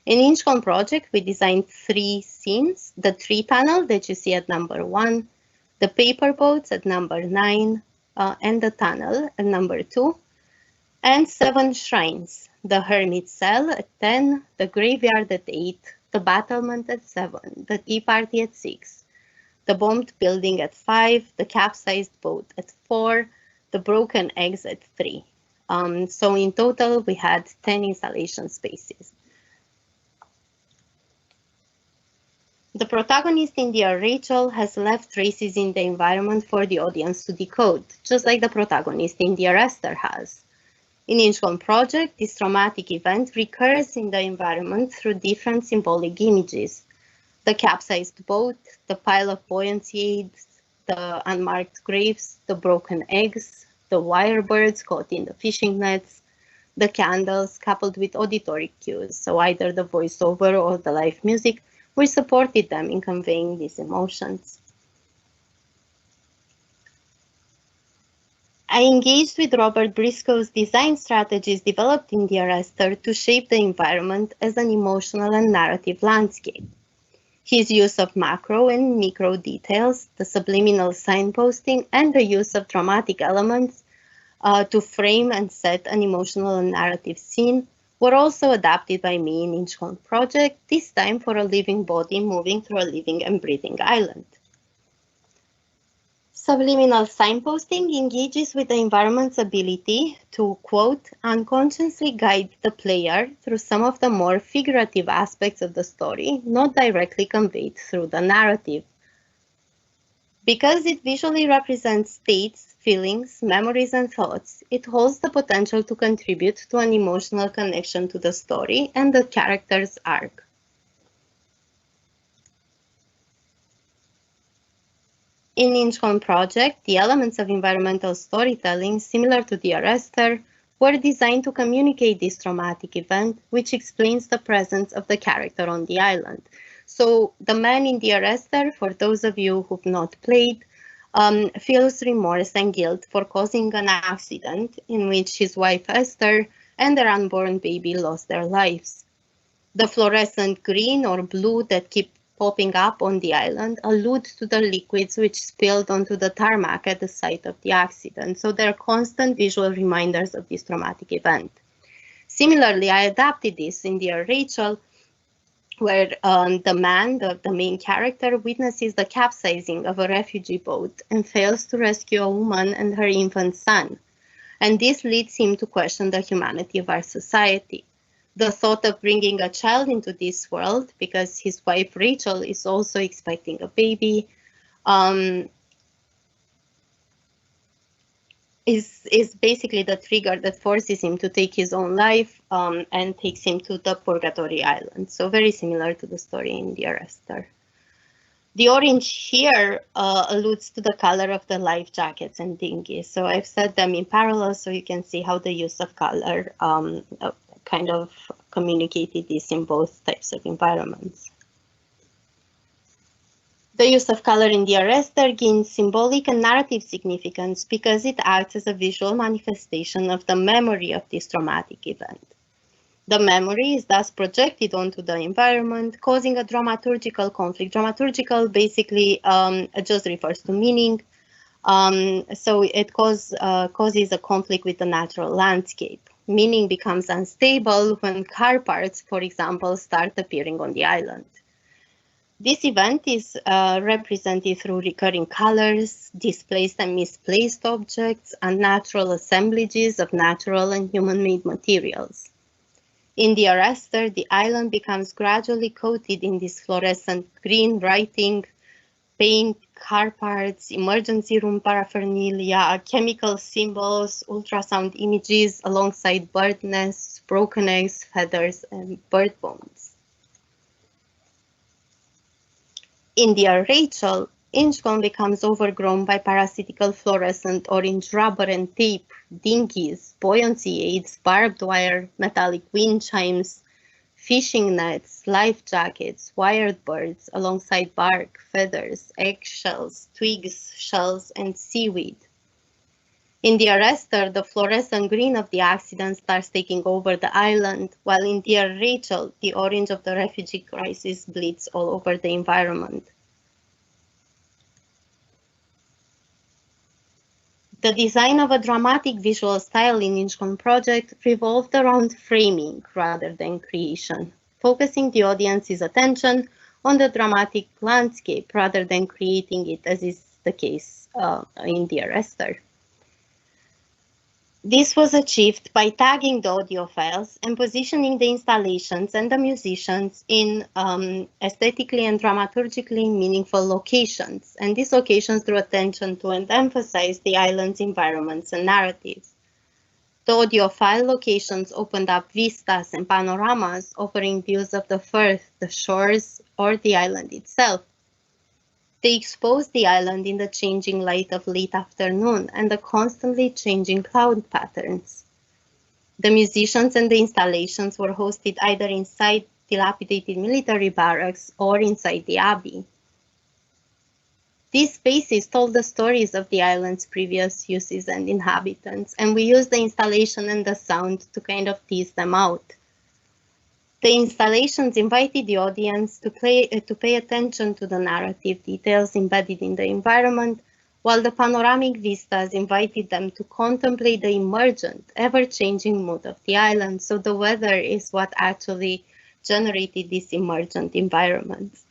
In Inchcolm project, we designed 3 scenes, the tree tunnel that you see at number 1, the paper boats at number 9, and the tunnel at number 2, and 7 shrines, the hermit cell at 10, the graveyard at 8, the battlement at 7, the tea party at 6, the bombed building at 5, the capsized boat at 4, the broken eggs at 3. So in total, we had 10 installation spaces. The protagonist in Dear Rachel has left traces in the environment for the audience to decode, just like the protagonist in Dear Esther has. In Inchcolm project, this traumatic event recurs in the environment through different symbolic images. The capsized boat, the pile of buoyancy aids, the unmarked graves, the broken eggs, the wire birds caught in the fishing nets, the candles coupled with auditory cues, so either the voiceover or the live music, which supported them in conveying these emotions. I engaged with Robert Briscoe's design strategies developed in Dear Esther to shape the environment as an emotional and narrative landscape. His use of macro and micro details, the subliminal signposting, and the use of dramatic elements to frame and set an emotional and narrative scene were also adapted by me in Inchcolm project, this time for a living body moving through a living and breathing island. Subliminal signposting engages with the environment's ability to, quote, unconsciously guide the player through some of the more figurative aspects of the story, not directly conveyed through the narrative. Because it visually represents states, feelings, memories, and thoughts, it holds the potential to contribute to an emotional connection to the story and the character's arc. In Inchcolm project, the elements of environmental storytelling, similar to Dear Esther, were designed to communicate this traumatic event, which explains the presence of the character on the island. So the man in Dear Esther, for those of you who've not played, feels remorse and guilt for causing an accident in which his wife Esther and their unborn baby lost their lives. The fluorescent green or blue that keep popping up on the island allude to the liquids which spilled onto the tarmac at the site of the accident, so they're constant visual reminders of this traumatic event. Similarly, I adapted this in Dear Rachel, where the man, the main character, witnesses the capsizing of a refugee boat and fails to rescue a woman and her infant son. And this leads him to question the humanity of our society. The thought of bringing a child into this world, because his wife Rachel is also expecting a baby, is basically the trigger that forces him to take his own life and takes him to the Purgatory Island. So very similar to the story in Dear Esther. The orange here alludes to the color of the life jackets and dinghies. So I've set them in parallel so you can see how the use of color kind of communicated this in both types of environments. The use of color in Dear Esther gains symbolic and narrative significance because it acts as a visual manifestation of the memory of this traumatic event. The memory is thus projected onto the environment, causing a dramaturgical conflict. Dramaturgical basically just refers to meaning, so it causes a conflict with the natural landscape. Meaning becomes unstable when car parts, for example, start appearing on the island. This event is represented through recurring colors, displaced and misplaced objects, and natural assemblages of natural and human-made materials. In Dear Esther, the island becomes gradually coated in this fluorescent green writing, paint, car parts, emergency room paraphernalia, chemical symbols, ultrasound images, alongside bird nests, broken eggs, feathers, and bird bones. In Dear Rachel, Inchcolm becomes overgrown by parasitical fluorescent orange rubber and tape, dinghies, buoyancy aids, barbed wire, metallic wind chimes, fishing nets, life jackets, wired birds, alongside bark, feathers, eggshells, twigs, shells, and seaweed. In Dear Esther, the fluorescent green of the accident starts taking over the island, while in Dear Rachel, the orange of the refugee crisis bleeds all over the environment. The design of a dramatic visual style in Inchcolm project revolved around framing rather than creation, focusing the audience's attention on the dramatic landscape rather than creating it, as is the case in Dear Esther. This was achieved by tagging the audio files and positioning the installations and the musicians in aesthetically and dramaturgically meaningful locations. And these locations drew attention to and emphasized the island's environments and narratives. The audio file locations opened up vistas and panoramas, offering views of the firth, the shores, or the island itself. They exposed the island in the changing light of late afternoon and the constantly changing cloud patterns. The musicians and the installations were hosted either inside dilapidated military barracks or inside the abbey. These spaces told the stories of the island's previous uses and inhabitants, and we used the installation and the sound to kind of tease them out. The installations invited the audience to pay attention to the narrative details embedded in the environment, while the panoramic vistas invited them to contemplate the emergent, ever-changing mood of the island. So the weather is what actually generated these emergent environments.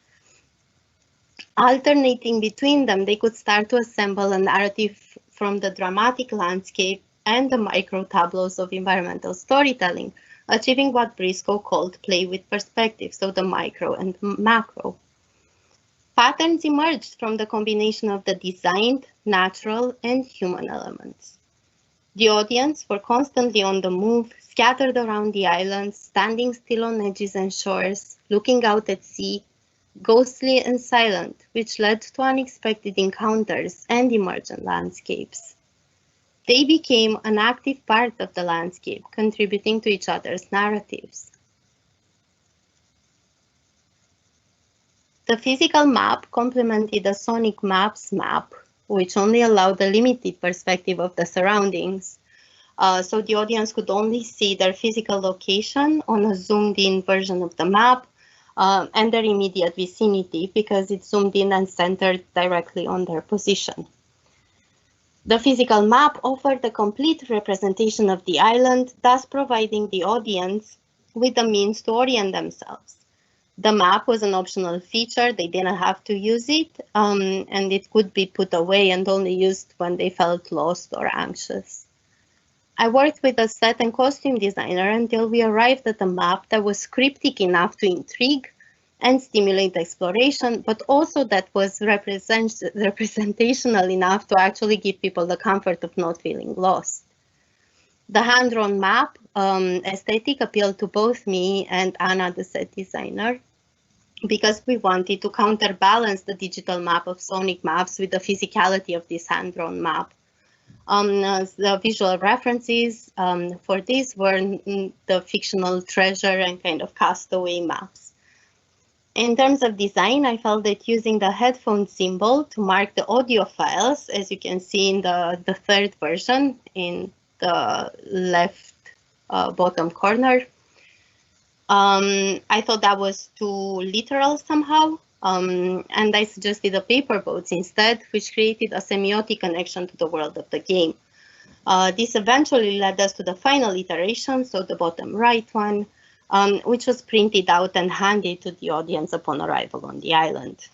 Alternating between them, they could start to assemble a narrative from the dramatic landscape and the micro tableaus of environmental storytelling, achieving what Briscoe called play with perspective, so the micro and macro. Patterns emerged from the combination of the designed, natural, and human elements. The audience were constantly on the move, scattered around the island, standing still on edges and shores, looking out at sea, ghostly and silent, which led to unexpected encounters and emergent landscapes. They became an active part of the landscape, contributing to each other's narratives. The physical map complemented the sonic maps map, which only allowed the limited perspective of the surroundings. So the audience could only see their physical location on a zoomed-in version of the map and their immediate vicinity, because it zoomed in and centered directly on their position. The physical map offered a complete representation of the island, thus providing the audience with the means to orient themselves. The map was an optional feature, they didn't have to use it, and it could be put away and only used when they felt lost or anxious. I worked with a set and costume designer until we arrived at a map that was cryptic enough to intrigue and stimulate exploration, but also that was representational enough to actually give people the comfort of not feeling lost. The hand-drawn map aesthetic appealed to both me and Anna, the set designer, because we wanted to counterbalance the digital map of sonic maps with the physicality of this hand-drawn map. The visual references for this were the fictional treasure and kind of castaway maps. In terms of design, I felt that using the headphone symbol to mark the audio files, as you can see in the third version in the left bottom corner, I thought that was too literal somehow, and I suggested the paper boats instead, which created a semiotic connection to the world of the game. This eventually led us to the final iteration, so the bottom right one, which was printed out and handed to the audience upon arrival on the island.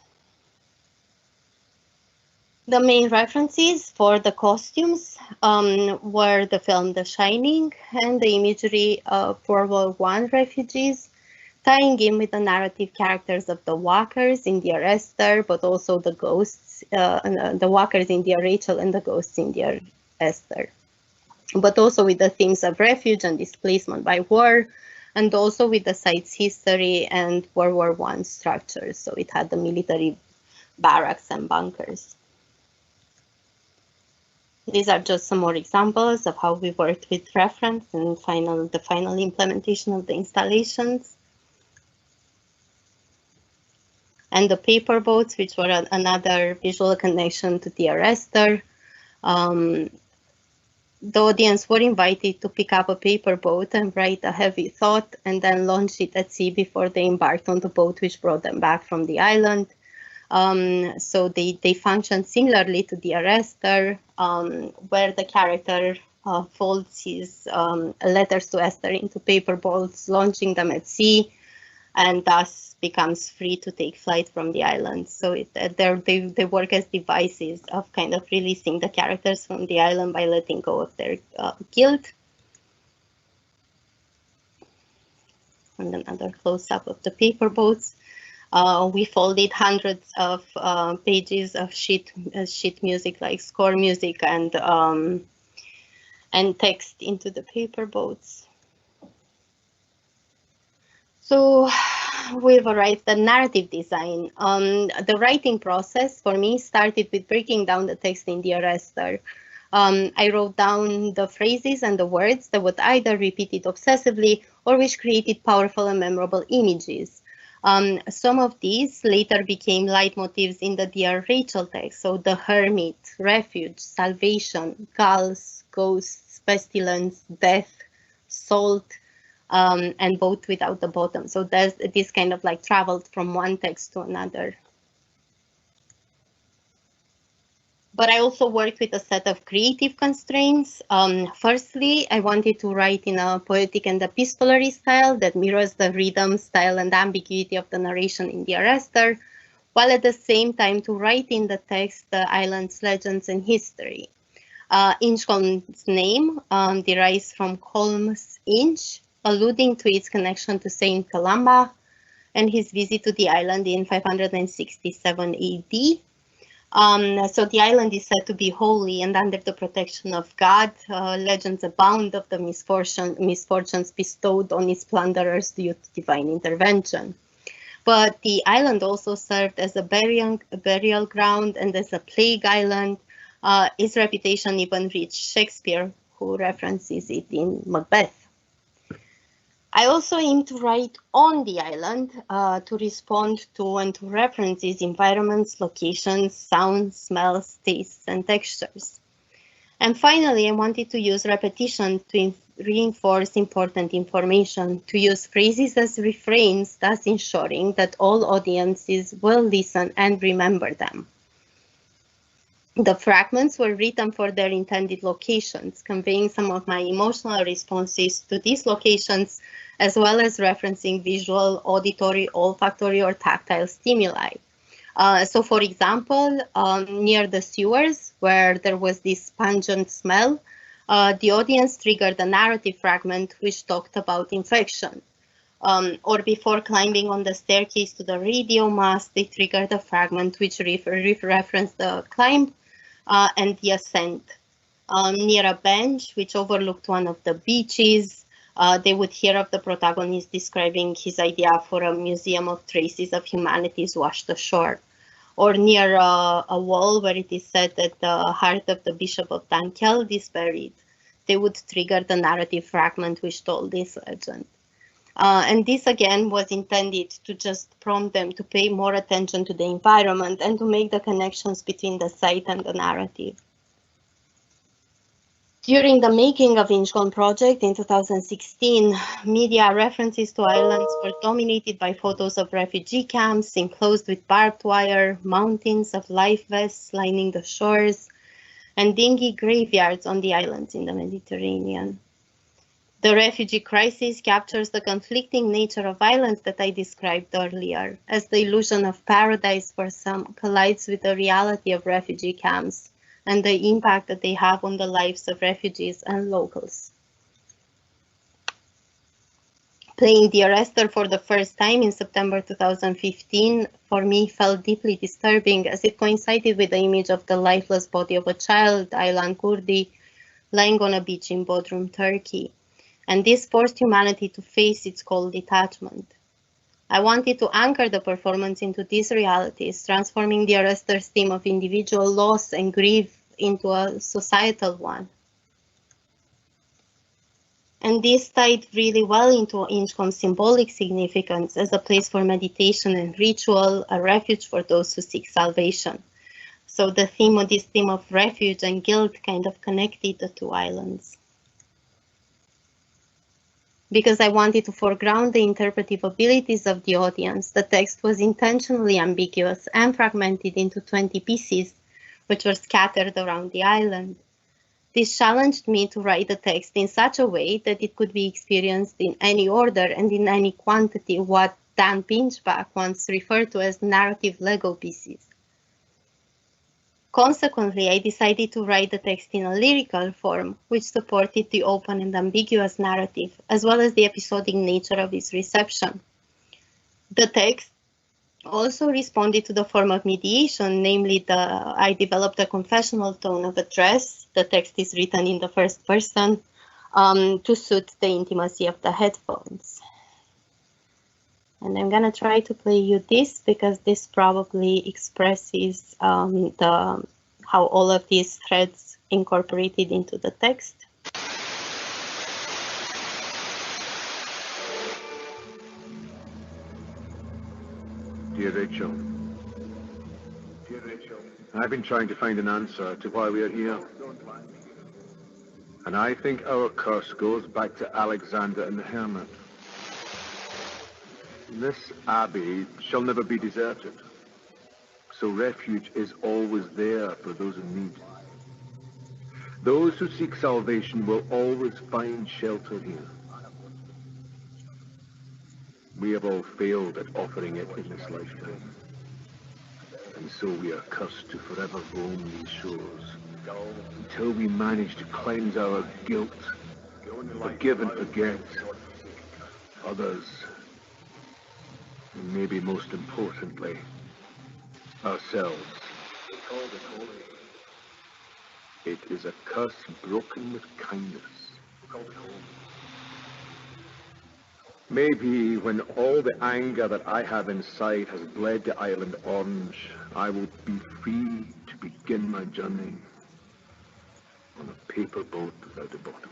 The main references for the costumes were the film The Shining and the imagery of World War I refugees, tying in with the narrative characters of the walkers in Dear Esther, but also the ghosts, the walkers in Dear Rachel and the ghosts in Dear Esther, but also with the themes of refuge and displacement by war, and also with the site's history and World War I structures. So it had the military barracks and bunkers. These are just some more examples of how we worked with reference and the final implementation of the installations. And the paper boats, which were another visual connection to Dear Esther. The audience were invited to pick up a paper boat and write a heavy thought and then launch it at sea before they embarked on the boat which brought them back from the island. So they function similarly to Dear Esther, where the character folds his letters to Esther into paper boats, launching them at sea, and thus becomes free to take flight from the island. So they work as devices of kind of releasing the characters from the island by letting go of their guilt. And another close-up of the paper boats. We folded hundreds of pages of sheet music, like score music and text into the paper boats. So we've arrived at narrative design. The writing process for me started with breaking down the text in Dear Esther. I wrote down the phrases and the words that would either repeat it obsessively or which created powerful and memorable images. Some of these later became leitmotifs in the Dear Rachel text, so the hermit, refuge, salvation, gulls, ghosts, pestilence, death, salt, and boat without the bottom. So there's this kind of like traveled from one text to another. But I also worked with a set of creative constraints. Firstly, I wanted to write in a poetic and epistolary style that mirrors the rhythm, style, and ambiguity of the narration in Dear Esther, while at the same time to write in the text the island's legends and history. Inchcolm's name derives from Colm's Inch, alluding to its connection to Saint Columba and his visit to the island in 567 AD. So the island is said to be holy and under the protection of God. Legends abound of the misfortunes bestowed on its plunderers due to divine intervention. But the island also served as a burial ground and as a plague island. Its reputation even reached Shakespeare, who references it in Macbeth. I also aim to write on the island to respond to and to reference these environments, locations, sounds, smells, tastes, and textures. And finally, I wanted to use repetition to reinforce important information, to use phrases as refrains, thus ensuring that all audiences will listen and remember them. The fragments were written for their intended locations, conveying some of my emotional responses to these locations, as well as referencing visual, auditory, olfactory, or tactile stimuli. So for example, near the sewers, where there was this pungent smell, the audience triggered a narrative fragment which talked about infection. or before climbing on the staircase to the radio mast, they triggered a fragment which referenced the climb and the ascent. Near a bench which overlooked one of the beaches, they would hear of the protagonist describing his idea for a museum of traces of humanity's washed ashore. Or near a wall where it is said that the heart of the Bishop of Dunkeld is buried, they would trigger the narrative fragment which told this legend. And this again was intended to just prompt them to pay more attention to the environment and to make the connections between the site and the narrative. During the making of Inchcolm project in 2016, media references to islands were dominated by photos of refugee camps enclosed with barbed wire, mountains of life vests lining the shores, and dingy graveyards on the islands in the Mediterranean. The refugee crisis captures the conflicting nature of islands that I described earlier, as the illusion of paradise for some collides with the reality of refugee camps and the impact that they have on the lives of refugees and locals. Playing Dear Esther for the first time in September 2015, for me felt deeply disturbing as it coincided with the image of the lifeless body of a child, Aylan Kurdi, lying on a beach in Bodrum, Turkey. And this forced humanity to face its cold detachment. I wanted to anchor the performance into these realities, transforming Dear Esther's theme of individual loss and grief into a societal one. And this tied really well into Inchcolm's symbolic significance as a place for meditation and ritual, a refuge for those who seek salvation. So this theme of refuge and guilt kind of connected the two islands. Because I wanted to foreground the interpretive abilities of the audience, the text was intentionally ambiguous and fragmented into 20 pieces, which were scattered around the island. This challenged me to write the text in such a way that it could be experienced in any order and in any quantity, what Dan Pinchback once referred to as narrative Lego pieces. Consequently, I decided to write the text in a lyrical form, which supported the open and ambiguous narrative, as well as the episodic nature of its reception. The text also responded to the form of mediation, namely I developed a confessional tone of address. The text is written in the first person to suit the intimacy of the headphones. And I'm gonna try to play you this because this probably expresses how all of these threads incorporated into the text. Dear Rachel, I've been trying to find an answer to why we are here. And I think our curse goes back to Alexander and the hermit. This abbey shall never be deserted, so refuge is always there for those in need. Those who seek salvation will always find shelter here. We have all failed at offering it in this lifetime, and so we are cursed to forever roam these shores until we manage to cleanse our guilt, forgive and forget others, and maybe most importantly, ourselves. It is a curse broken with kindness. Maybe when all the anger that I have inside has bled the island orange, I will be free to begin my journey on a paper boat without a bottom,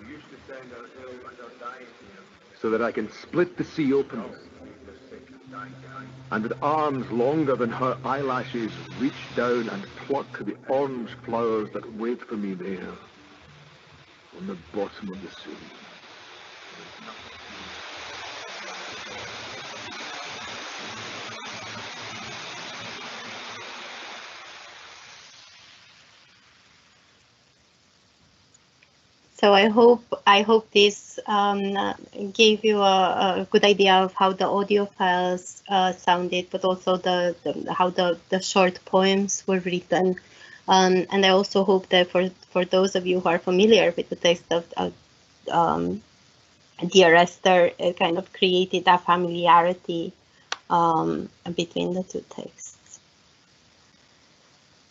so that I can split the sea open, and with arms longer than her eyelashes reach down and pluck the orange flowers that wait for me there on the bottom of the sea. So I hope this gave you a good idea of how the audio files sounded, but also how the short poems were written. And I also hope that for those of you who are familiar with the text of Dear Esther kind of created a familiarity between the two texts.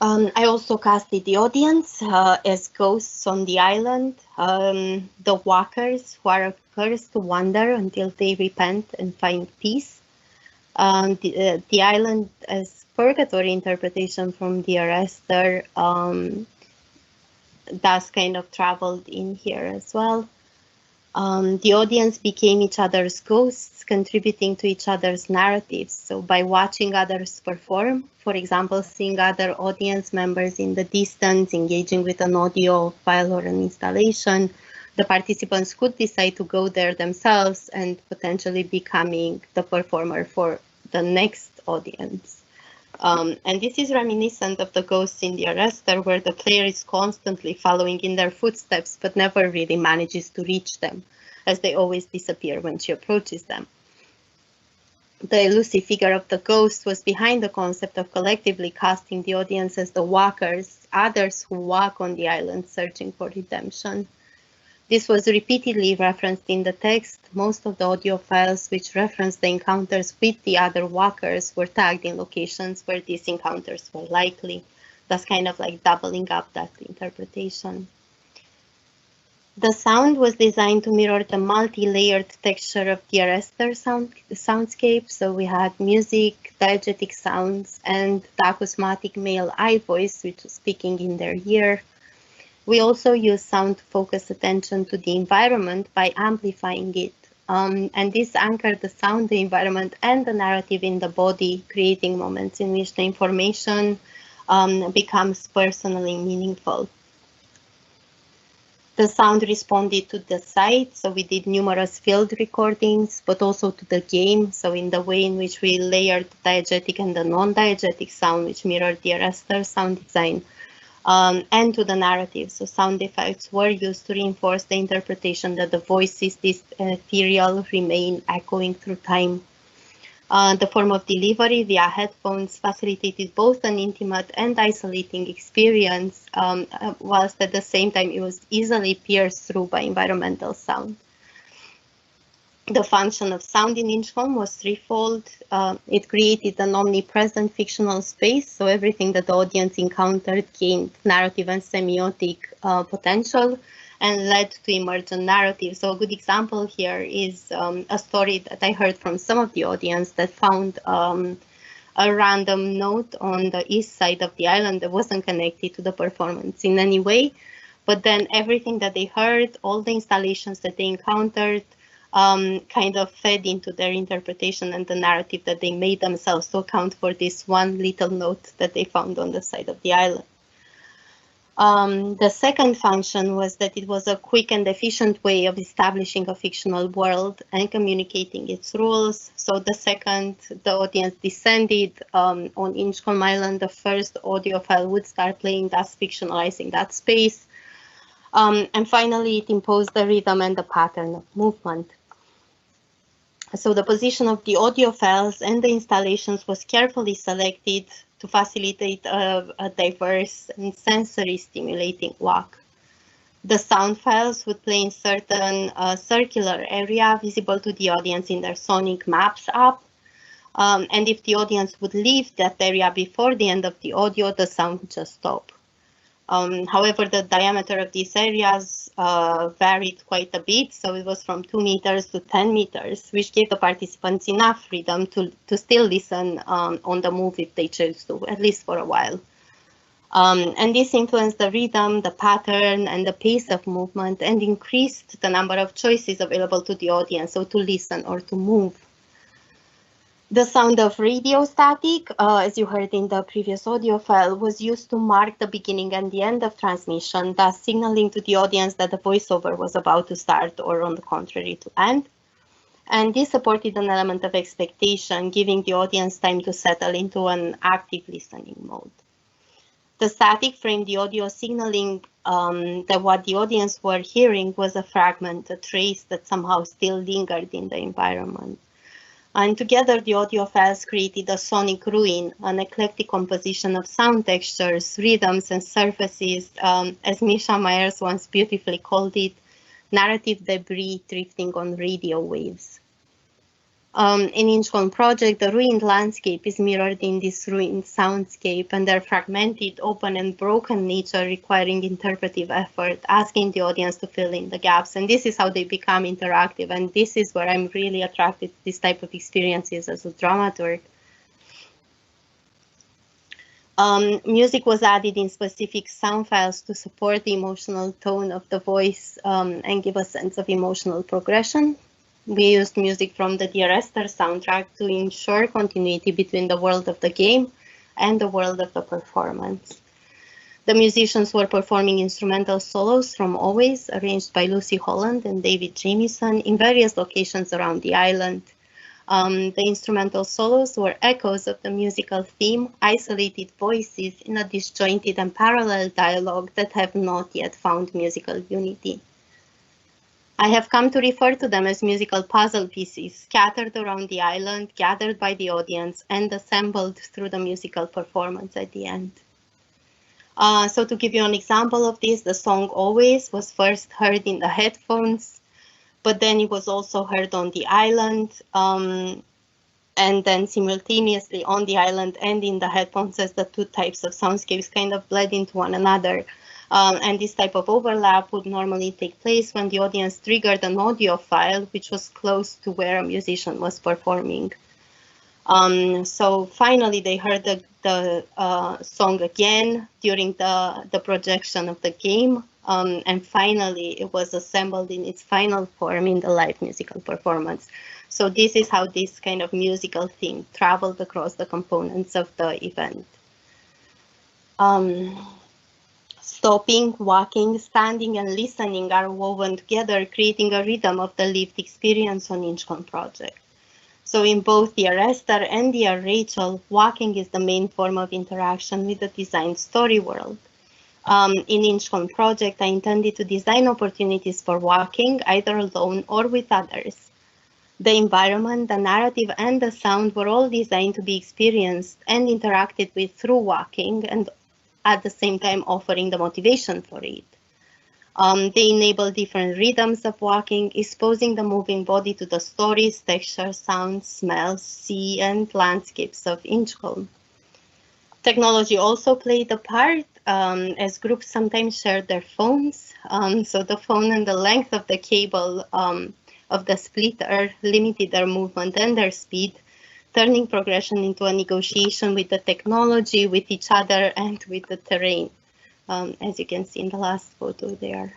I also casted the audience as ghosts on the island, the walkers who are cursed to wander until they repent and find peace. The island as purgatory interpretation from Dear Esther thus kind of traveled in here as well. The audience became each other's ghosts, contributing to each other's narratives. So by watching others perform, for example, seeing other audience members in the distance, engaging with an audio file or an installation, the participants could decide to go there themselves and potentially becoming the performer for the next audience. And this is reminiscent of the ghosts in Dear Esther, where the player is constantly following in their footsteps, but never really manages to reach them, as they always disappear when she approaches them. The elusive figure of the ghost was behind the concept of collectively casting the audience as the walkers, others who walk on the island searching for redemption. This was repeatedly referenced in the text. Most of the audio files which reference the encounters with the other walkers were tagged in locations where these encounters were likely, thus kind of like doubling up that interpretation. The sound was designed to mirror the multi-layered texture of Dear Esther soundscape. So we had music, diegetic sounds, and the acousmatic male I voice, which was speaking in their ear. We also use sound to focus attention to the environment by amplifying it. And this anchored the sound, the environment, and the narrative in the body, creating moments in which the information becomes personally meaningful. The sound responded to the site, so we did numerous field recordings, but also to the game, so in the way in which we layered the diegetic and the non-diegetic sound, which mirrored Dear Esther sound design. And to the narrative. So sound effects were used to reinforce the interpretation that the voices, this ethereal, remain echoing through time. The form of delivery via headphones facilitated both an intimate and isolating experience, whilst at the same time it was easily pierced through by environmental sound. The function of sound in Inchcolm was threefold. It created an omnipresent fictional space, so everything that the audience encountered gained narrative and semiotic potential and led to emergent narrative. So a good example here is a story that I heard from some of the audience that found a random note on the east side of the island that wasn't connected to the performance in any way, but then everything that they heard, all the installations that they encountered, kind of fed into their interpretation and the narrative that they made themselves to account for this one little note that they found on the side of the island. The second function was that it was a quick and efficient way of establishing a fictional world and communicating its rules. So the second the audience descended on Inchcolm Island, the first audio file would start playing, thus fictionalizing that space. And finally, it imposed the rhythm and the pattern of movement. So the position of the audio files and the installations was carefully selected to facilitate a diverse and sensory stimulating walk. The sound files would play in certain circular area visible to the audience in their sonic maps app. And if the audience would leave that area before the end of the audio, the sound would just stop. However, the diameter of these areas varied quite a bit, so it was from 2 meters to 10 meters, which gave the participants enough freedom to still listen on the move if they chose to, at least for a while. And this influenced the rhythm, the pattern, and the pace of movement, and increased the number of choices available to the audience, so to listen or to move. The sound of radio static, as you heard in the previous audio file, was used to mark the beginning and the end of transmission, thus signaling to the audience that the voiceover was about to start or, on the contrary, to end. And this supported an element of expectation, giving the audience time to settle into an active listening mode. The static framed the audio, signaling that what the audience were hearing was a fragment, a trace that somehow still lingered in the environment. And together, the audio files created a sonic ruin, an eclectic composition of sound textures, rhythms, and surfaces, as Misha Myers once beautifully called it, narrative debris drifting on radio waves. In Inchcolm project, the ruined landscape is mirrored in this ruined soundscape, and their fragmented, open, and broken nature requiring interpretive effort, asking the audience to fill in the gaps. And this is how they become interactive, and this is where I'm really attracted to this type of experiences as a dramaturg. Music was added in specific sound files to support the emotional tone of the voice and give a sense of emotional progression. We used music from the Dear Esther soundtrack to ensure continuity between the world of the game and the world of the performance. The musicians were performing instrumental solos from Always, arranged by Lucy Holland and David Jamieson in various locations around the island. The instrumental solos were echoes of the musical theme, isolated voices in a disjointed and parallel dialogue that have not yet found musical unity. I have come to refer to them as musical puzzle pieces, scattered around the island, gathered by the audience, and assembled through the musical performance at the end. So to give you an example of this, the song Always was first heard in the headphones, but then it was also heard on the island, and then simultaneously on the island and in the headphones, as the two types of soundscapes kind of bled into one another. And this type of overlap would normally take place when the audience triggered an audio file which was close to where a musician was performing. So finally they heard the song again during the projection of the game, and finally it was assembled in its final form in the live musical performance. So this is how this kind of musical theme traveled across the components of the event. Stopping, walking, standing, and listening are woven together, creating a rhythm of the lived experience on Inchcolm project. So in both Dear Esther and Dear Rachel, walking is the main form of interaction with the designed story world. In Inchcolm project, I intended to design opportunities for walking, either alone or with others. The environment, the narrative, and the sound were all designed to be experienced and interacted with through walking, and at the same time offering the motivation for it. They enable different rhythms of walking, exposing the moving body to the stories, textures, sounds, smells, sea, and landscapes of Inchcolm. Technology also played a part, as groups sometimes shared their phones. So the phone and the length of the cable of the splitter limited their movement and their speed, turning progression into a negotiation with the technology, with each other, and with the terrain, as you can see in the last photo there.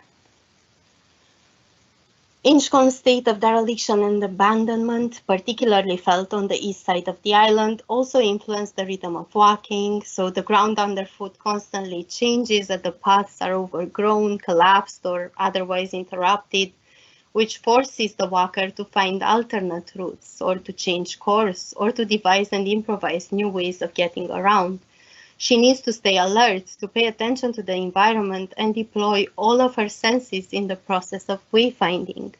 Inchcolm's state of dereliction and abandonment, particularly felt on the east side of the island, also influenced the rhythm of walking, so the ground underfoot constantly changes as the paths are overgrown, collapsed, or otherwise interrupted, which forces the walker to find alternate routes, or to change course, or to devise and improvise new ways of getting around. She needs to stay alert, to pay attention to the environment, and deploy all of her senses in the process of wayfinding.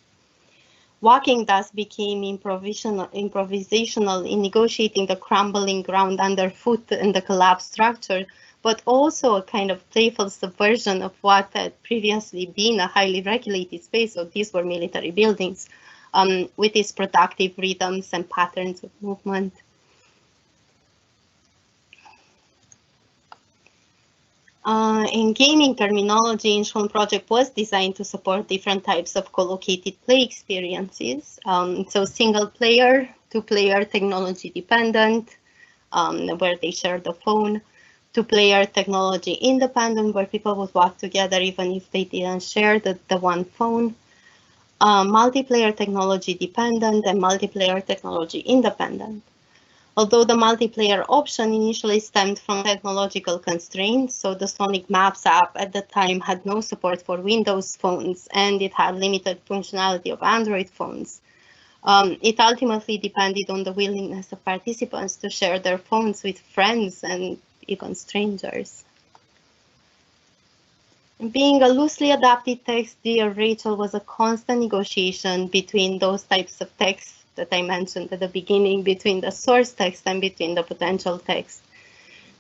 Walking thus became improvisational in negotiating the crumbling ground underfoot and the collapsed structure, but also a kind of playful subversion of what had previously been a highly regulated space. So these were military buildings, with its productive rhythms and patterns of movement. In gaming terminology, Inchcolm project was designed to support different types of co-located play experiences. So single player, two-player technology dependent, where they share the phone, two-player technology independent, where people would walk together even if they didn't share the one phone, multiplayer technology dependent, and multiplayer technology independent. Although the multiplayer option initially stemmed from technological constraints, so the Sonic Maps app at the time had no support for Windows phones, and it had limited functionality of Android phones. It ultimately depended on the willingness of participants to share their phones with friends and even strangers. Being a loosely adapted text, Dear Rachel was a constant negotiation between those types of texts that I mentioned at the beginning, between the source text and between the potential text.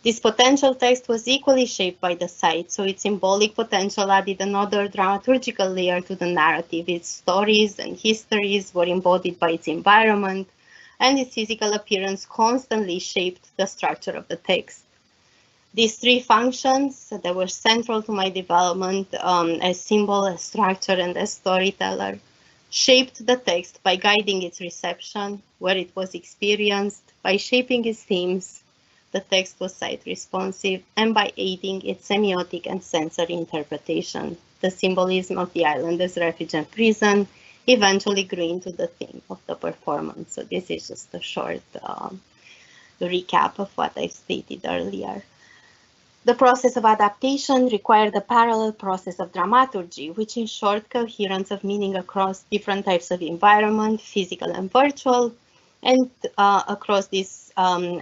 This potential text was equally shaped by the site, so its symbolic potential added another dramaturgical layer to the narrative. Its stories and histories were embodied by its environment, and its physical appearance constantly shaped the structure of the text. These three functions that were central to my development as symbol, as structure, and as storyteller shaped the text by guiding its reception, where it was experienced, by shaping its themes, the text was site responsive, and by aiding its semiotic and sensory interpretation. The symbolism of the island as refuge and prison eventually grew into the theme of the performance. So this is just a short recap of what I stated earlier. The process of adaptation required a parallel process of dramaturgy, which ensured coherence of meaning across different types of environment, physical and virtual, and across these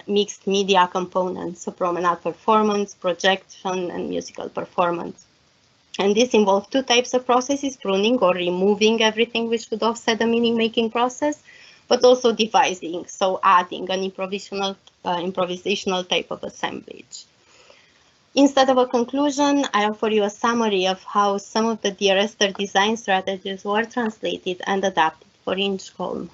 mixed media components, so promenade performance, projection, and musical performance. And this involved two types of processes, pruning or removing everything which would offset the meaning-making process, but also devising, so adding an improvisational type of assemblage. Instead of a conclusion, I offer you a summary of how some of the Dear Esther design strategies were translated and adapted for Inchcolm.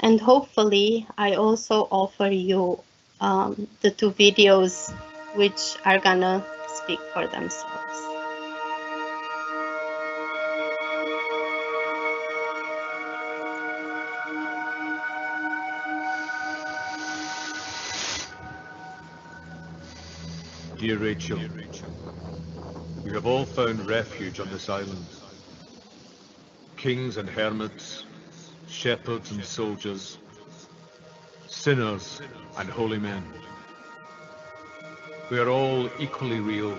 And hopefully, I also offer you the two videos which are gonna speak for themselves. Dear Rachel, we have all found refuge on this island. Kings and hermits, shepherds and soldiers, sinners and holy men. We are all equally real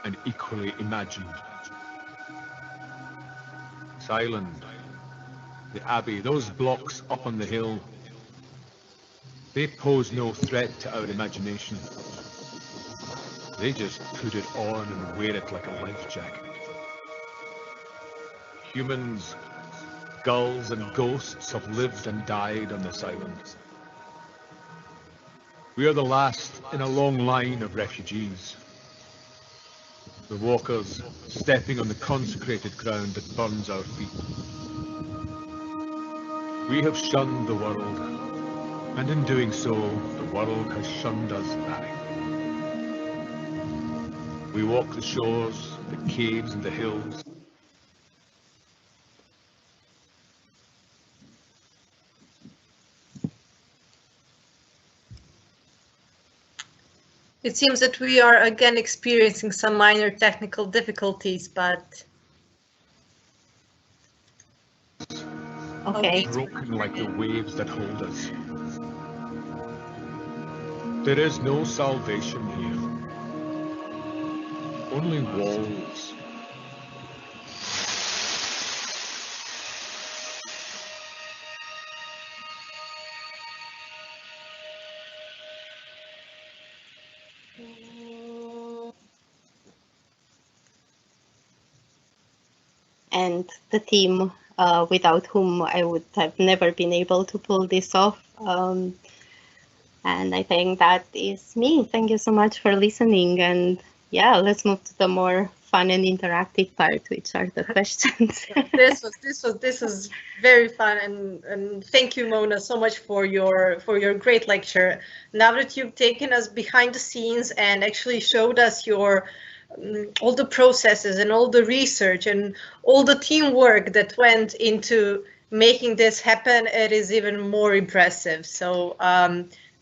and equally imagined. This island, the abbey, those blocks up on the hill, they pose no threat to our imagination. They just put it on and wear it like a life jacket. Humans, gulls and ghosts have lived and died on this island. We are the last in a long line of refugees. The walkers stepping on the consecrated ground that burns our feet. We have shunned the world, and in doing so, the world has shunned us back. We walk the shores, the caves and the hills. It seems that we are again experiencing some minor technical difficulties, but... Okay. Broken like the waves that hold us. There is no salvation here. Only walls. And the team without whom I would have never been able to pull this off. And I think that is me. Thank you so much for listening. And yeah, let's move to the more fun and interactive part, which are the questions. This was very fun, and thank you, Mona, so much for your great lecture. Now that you've taken us behind the scenes and actually showed us your all the processes and all the research and all the teamwork that went into making this happen, it is even more impressive. So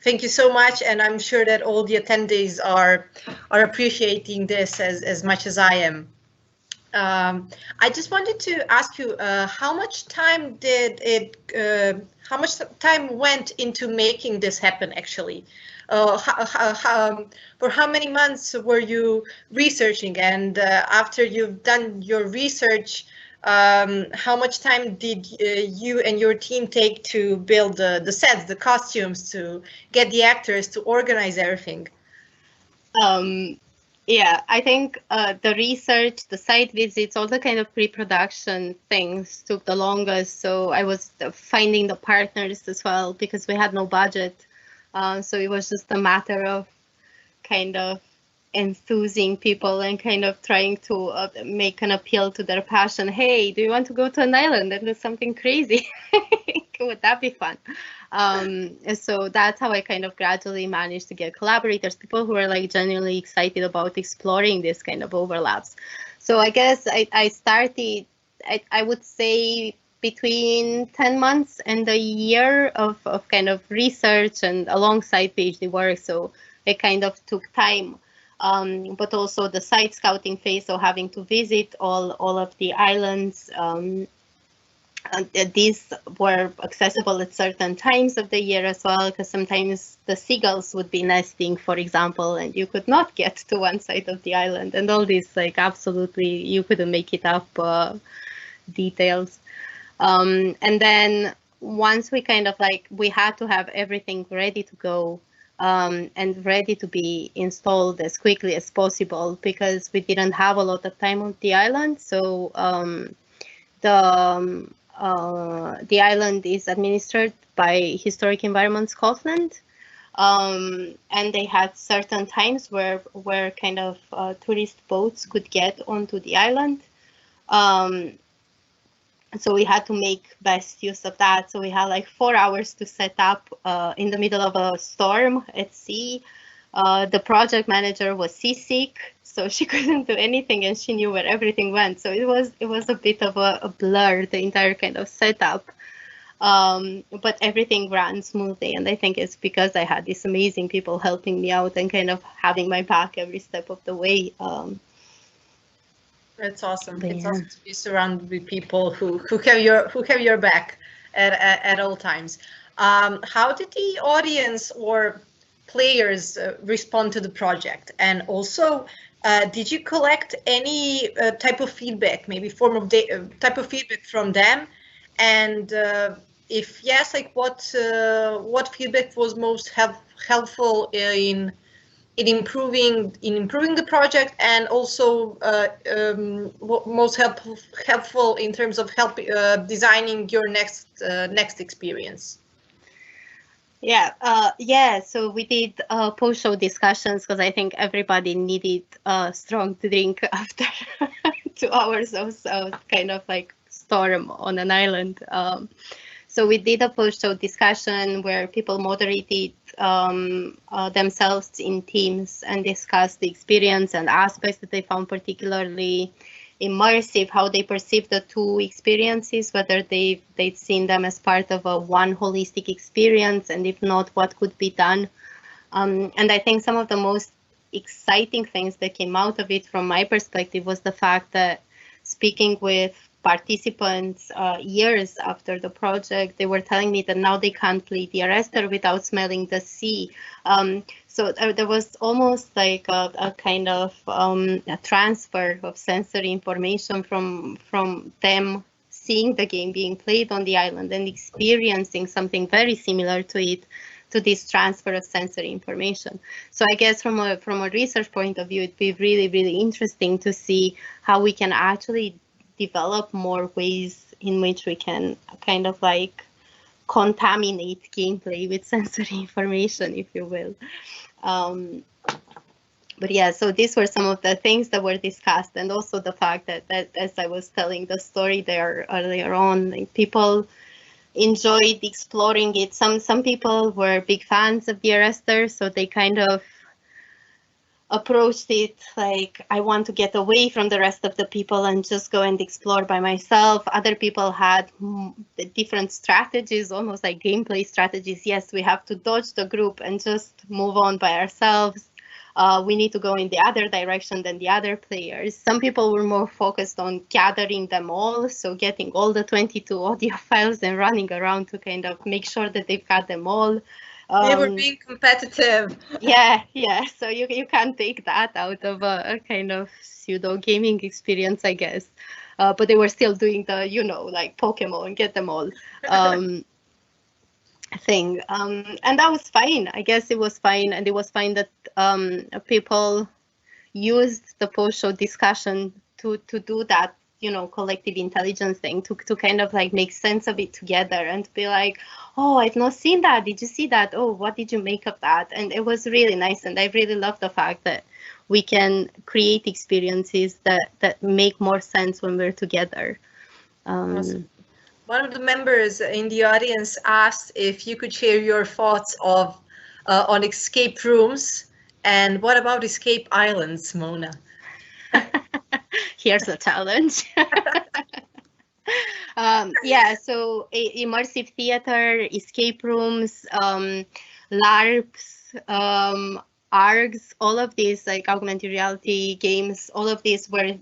thank you so much, and I'm sure that all the attendees are appreciating this as much as I am. I just wanted to ask you, how much time went into making this happen, actually? For how many months were you researching, and after you've done your research, how much time did you and your team take to build the sets, the costumes, to get the actors, to organize everything? Yeah, I think the research, the site visits, all the kind of pre-production things took the longest. So I was finding the partners as well, because we had no budget. So it was just a matter of kind of enthusing people and kind of trying to make an appeal to their passion. Hey, do you want to go to an island and do something crazy? Would that be fun? So that's how I kind of gradually managed to get collaborators, people who are like genuinely excited about exploring this kind of overlaps. So I guess I started, I would say, between 10 months and a year of kind of research and alongside PhD work. So it kind of took time. But also the site scouting phase, so having to visit all of the islands. These were accessible at certain times of the year as well, because sometimes the seagulls would be nesting, for example, and you could not get to one side of the island, and all these, like, absolutely, you couldn't make it up details. And then once we kind of like, we had to have everything ready to go and ready to be installed as quickly as possible, because we didn't have a lot of time on the island. So the island is administered by Historic Environment Scotland, and they had certain times where kind of tourist boats could get onto the island. So we had to make best use of that. So we had like 4 hours to set up in the middle of a storm at sea. The project manager was seasick, so she couldn't do anything, and she knew where everything went. So it was a bit of a blur, the entire kind of setup. But everything ran smoothly, and I think it's because I had these amazing people helping me out and kind of having my back every step of the way. That's awesome. But It's yeah. awesome to be surrounded with people who have your back at all times. How did the audience or players respond to the project? And also, did you collect any type of feedback, maybe form of type of feedback from them? And if yes, like what feedback was most helpful in improving the project, and also most helpful in terms of designing your next experience? Yeah, so we did post-show discussions, because I think everybody needed a strong drink after 2 hours of kind of like storm on an island. So we did a post-show discussion where people moderated themselves in teams and discussed the experience and aspects that they found particularly immersive, how they perceive the two experiences, whether they'd seen them as part of a one holistic experience, and if not, what could be done. And I think some of the most exciting things that came out of it from my perspective was the fact that speaking with participants years after the project, they were telling me that now they can't play Dear Esther without smelling the sea. So there was almost like a kind of a transfer of sensory information from them seeing the game being played on the island and experiencing something very similar to it, to this transfer of sensory information. So I guess from a research point of view, it'd be really, really interesting to see how we can actually develop more ways in which we can kind of like contaminate gameplay with sensory information, if you will. But yeah, so these were some of the things that were discussed, and also the fact that as I was telling the story there earlier on, like, people enjoyed exploring it. Some people were big fans of Dear Esther, so they kind of approached it like, I want to get away from the rest of the people and just go and explore by myself. Other people had different strategies, almost like gameplay strategies. Yes, we have to dodge the group and just move on by ourselves. We need to go in the other direction than the other players. Some people were more focused on gathering them all, so getting all the 22 audio files and running around to kind of make sure that they've got them all. They were being competitive. Yeah. So you can't take that out of a kind of pseudo gaming experience, I guess. But they were still doing the, like Pokemon, get them all thing. And that was fine. I guess it was fine. And it was fine that people used the post-show discussion to do that you know, collective intelligence thing, to kind of like make sense of it together and to be like, oh, I've not seen that. Did you see that? Oh, what did you make of that? And it was really nice. And I really love the fact that we can create experiences that make more sense when we're together. Awesome. One of the members in the audience asked if you could share your thoughts of on escape rooms, and what about escape islands, Mona? Here's a challenge. Yeah, so immersive theater, escape rooms, LARPs, ARGs, all of these, like augmented reality games, all of these were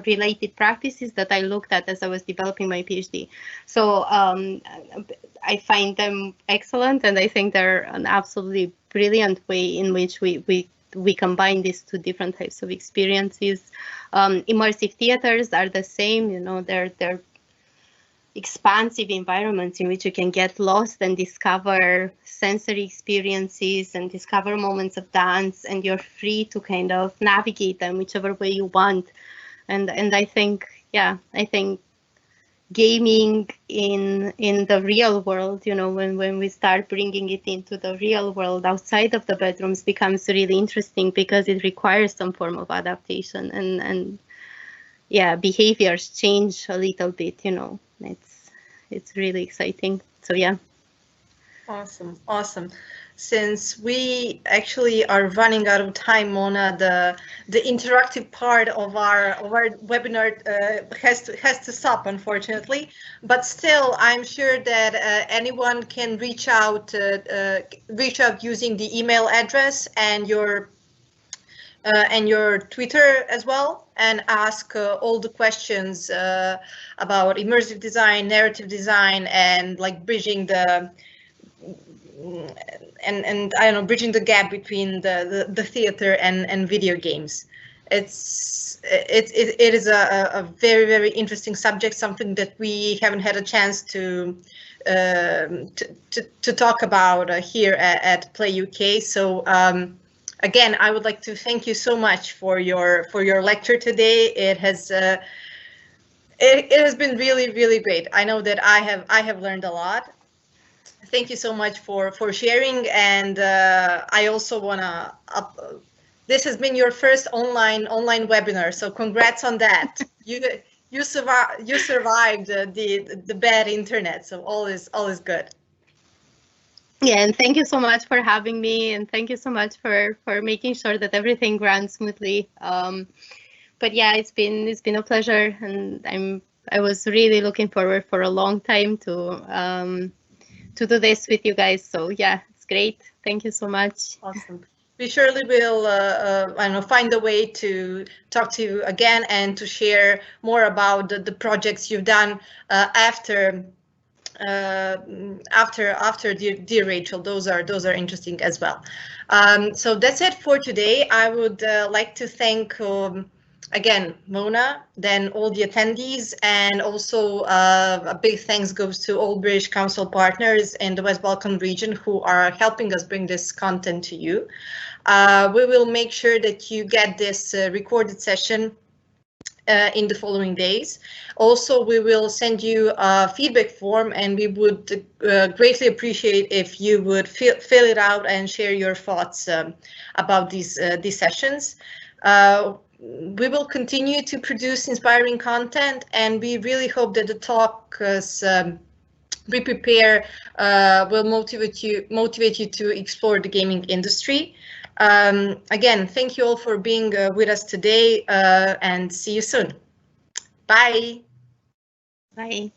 related practices that I looked at as I was developing my PhD. So I find them excellent, and I think they're an absolutely brilliant way in which we combine these two different types of experiences. Immersive theaters are the same, you know, they're expansive environments in which you can get lost and discover sensory experiences and discover moments of dance, and you're free to kind of navigate them whichever way you want. And I think, yeah, I think gaming in the real world, you know, when we start bringing it into the real world outside of the bedrooms, becomes really interesting because it requires some form of adaptation, and yeah, behaviors change a little bit, you know. It's really exciting. So yeah. Awesome, awesome. Since we actually are running out of time, Mona, the interactive part of our webinar has to stop, unfortunately. But still, I'm sure that anyone can reach out using the email address and your Twitter as well, and ask all the questions about immersive design, narrative design, and like bridging the and I don't know, bridging the gap between the theater and video games. It is a very, very interesting subject, something that we haven't had a chance to talk about here at PlayUK. So again, I would like to thank you so much for your lecture today. It has been really, really great. I know that I have learned a lot. Thank you so much for sharing, and I also wanna this has been your first online webinar, so congrats on that. You survived the bad internet, so all is good. Yeah, and thank you so much for having me, and thank you so much for making sure that everything ran smoothly. But yeah, it's been a pleasure, and I was really looking forward for a long time to do this with you guys. So yeah, it's great. Thank you so much. Awesome. We surely will I don't know, find a way to talk to you again and to share more about the projects you've done after Dear Rachel. Those are interesting as well. So that's it for today. I would like to thank again Mona, then all the attendees, and also a big thanks goes to all British Council partners in the West Balkan region who are helping us bring this content to you. We will make sure that you get this recorded session in the following days. Also, we will send you a feedback form, and we would greatly appreciate if you would fill it out and share your thoughts about these sessions. We will continue to produce inspiring content, and we really hope that the talks we prepare will motivate you to explore the gaming industry. Again, thank you all for being with us today, and see you soon. Bye. Bye.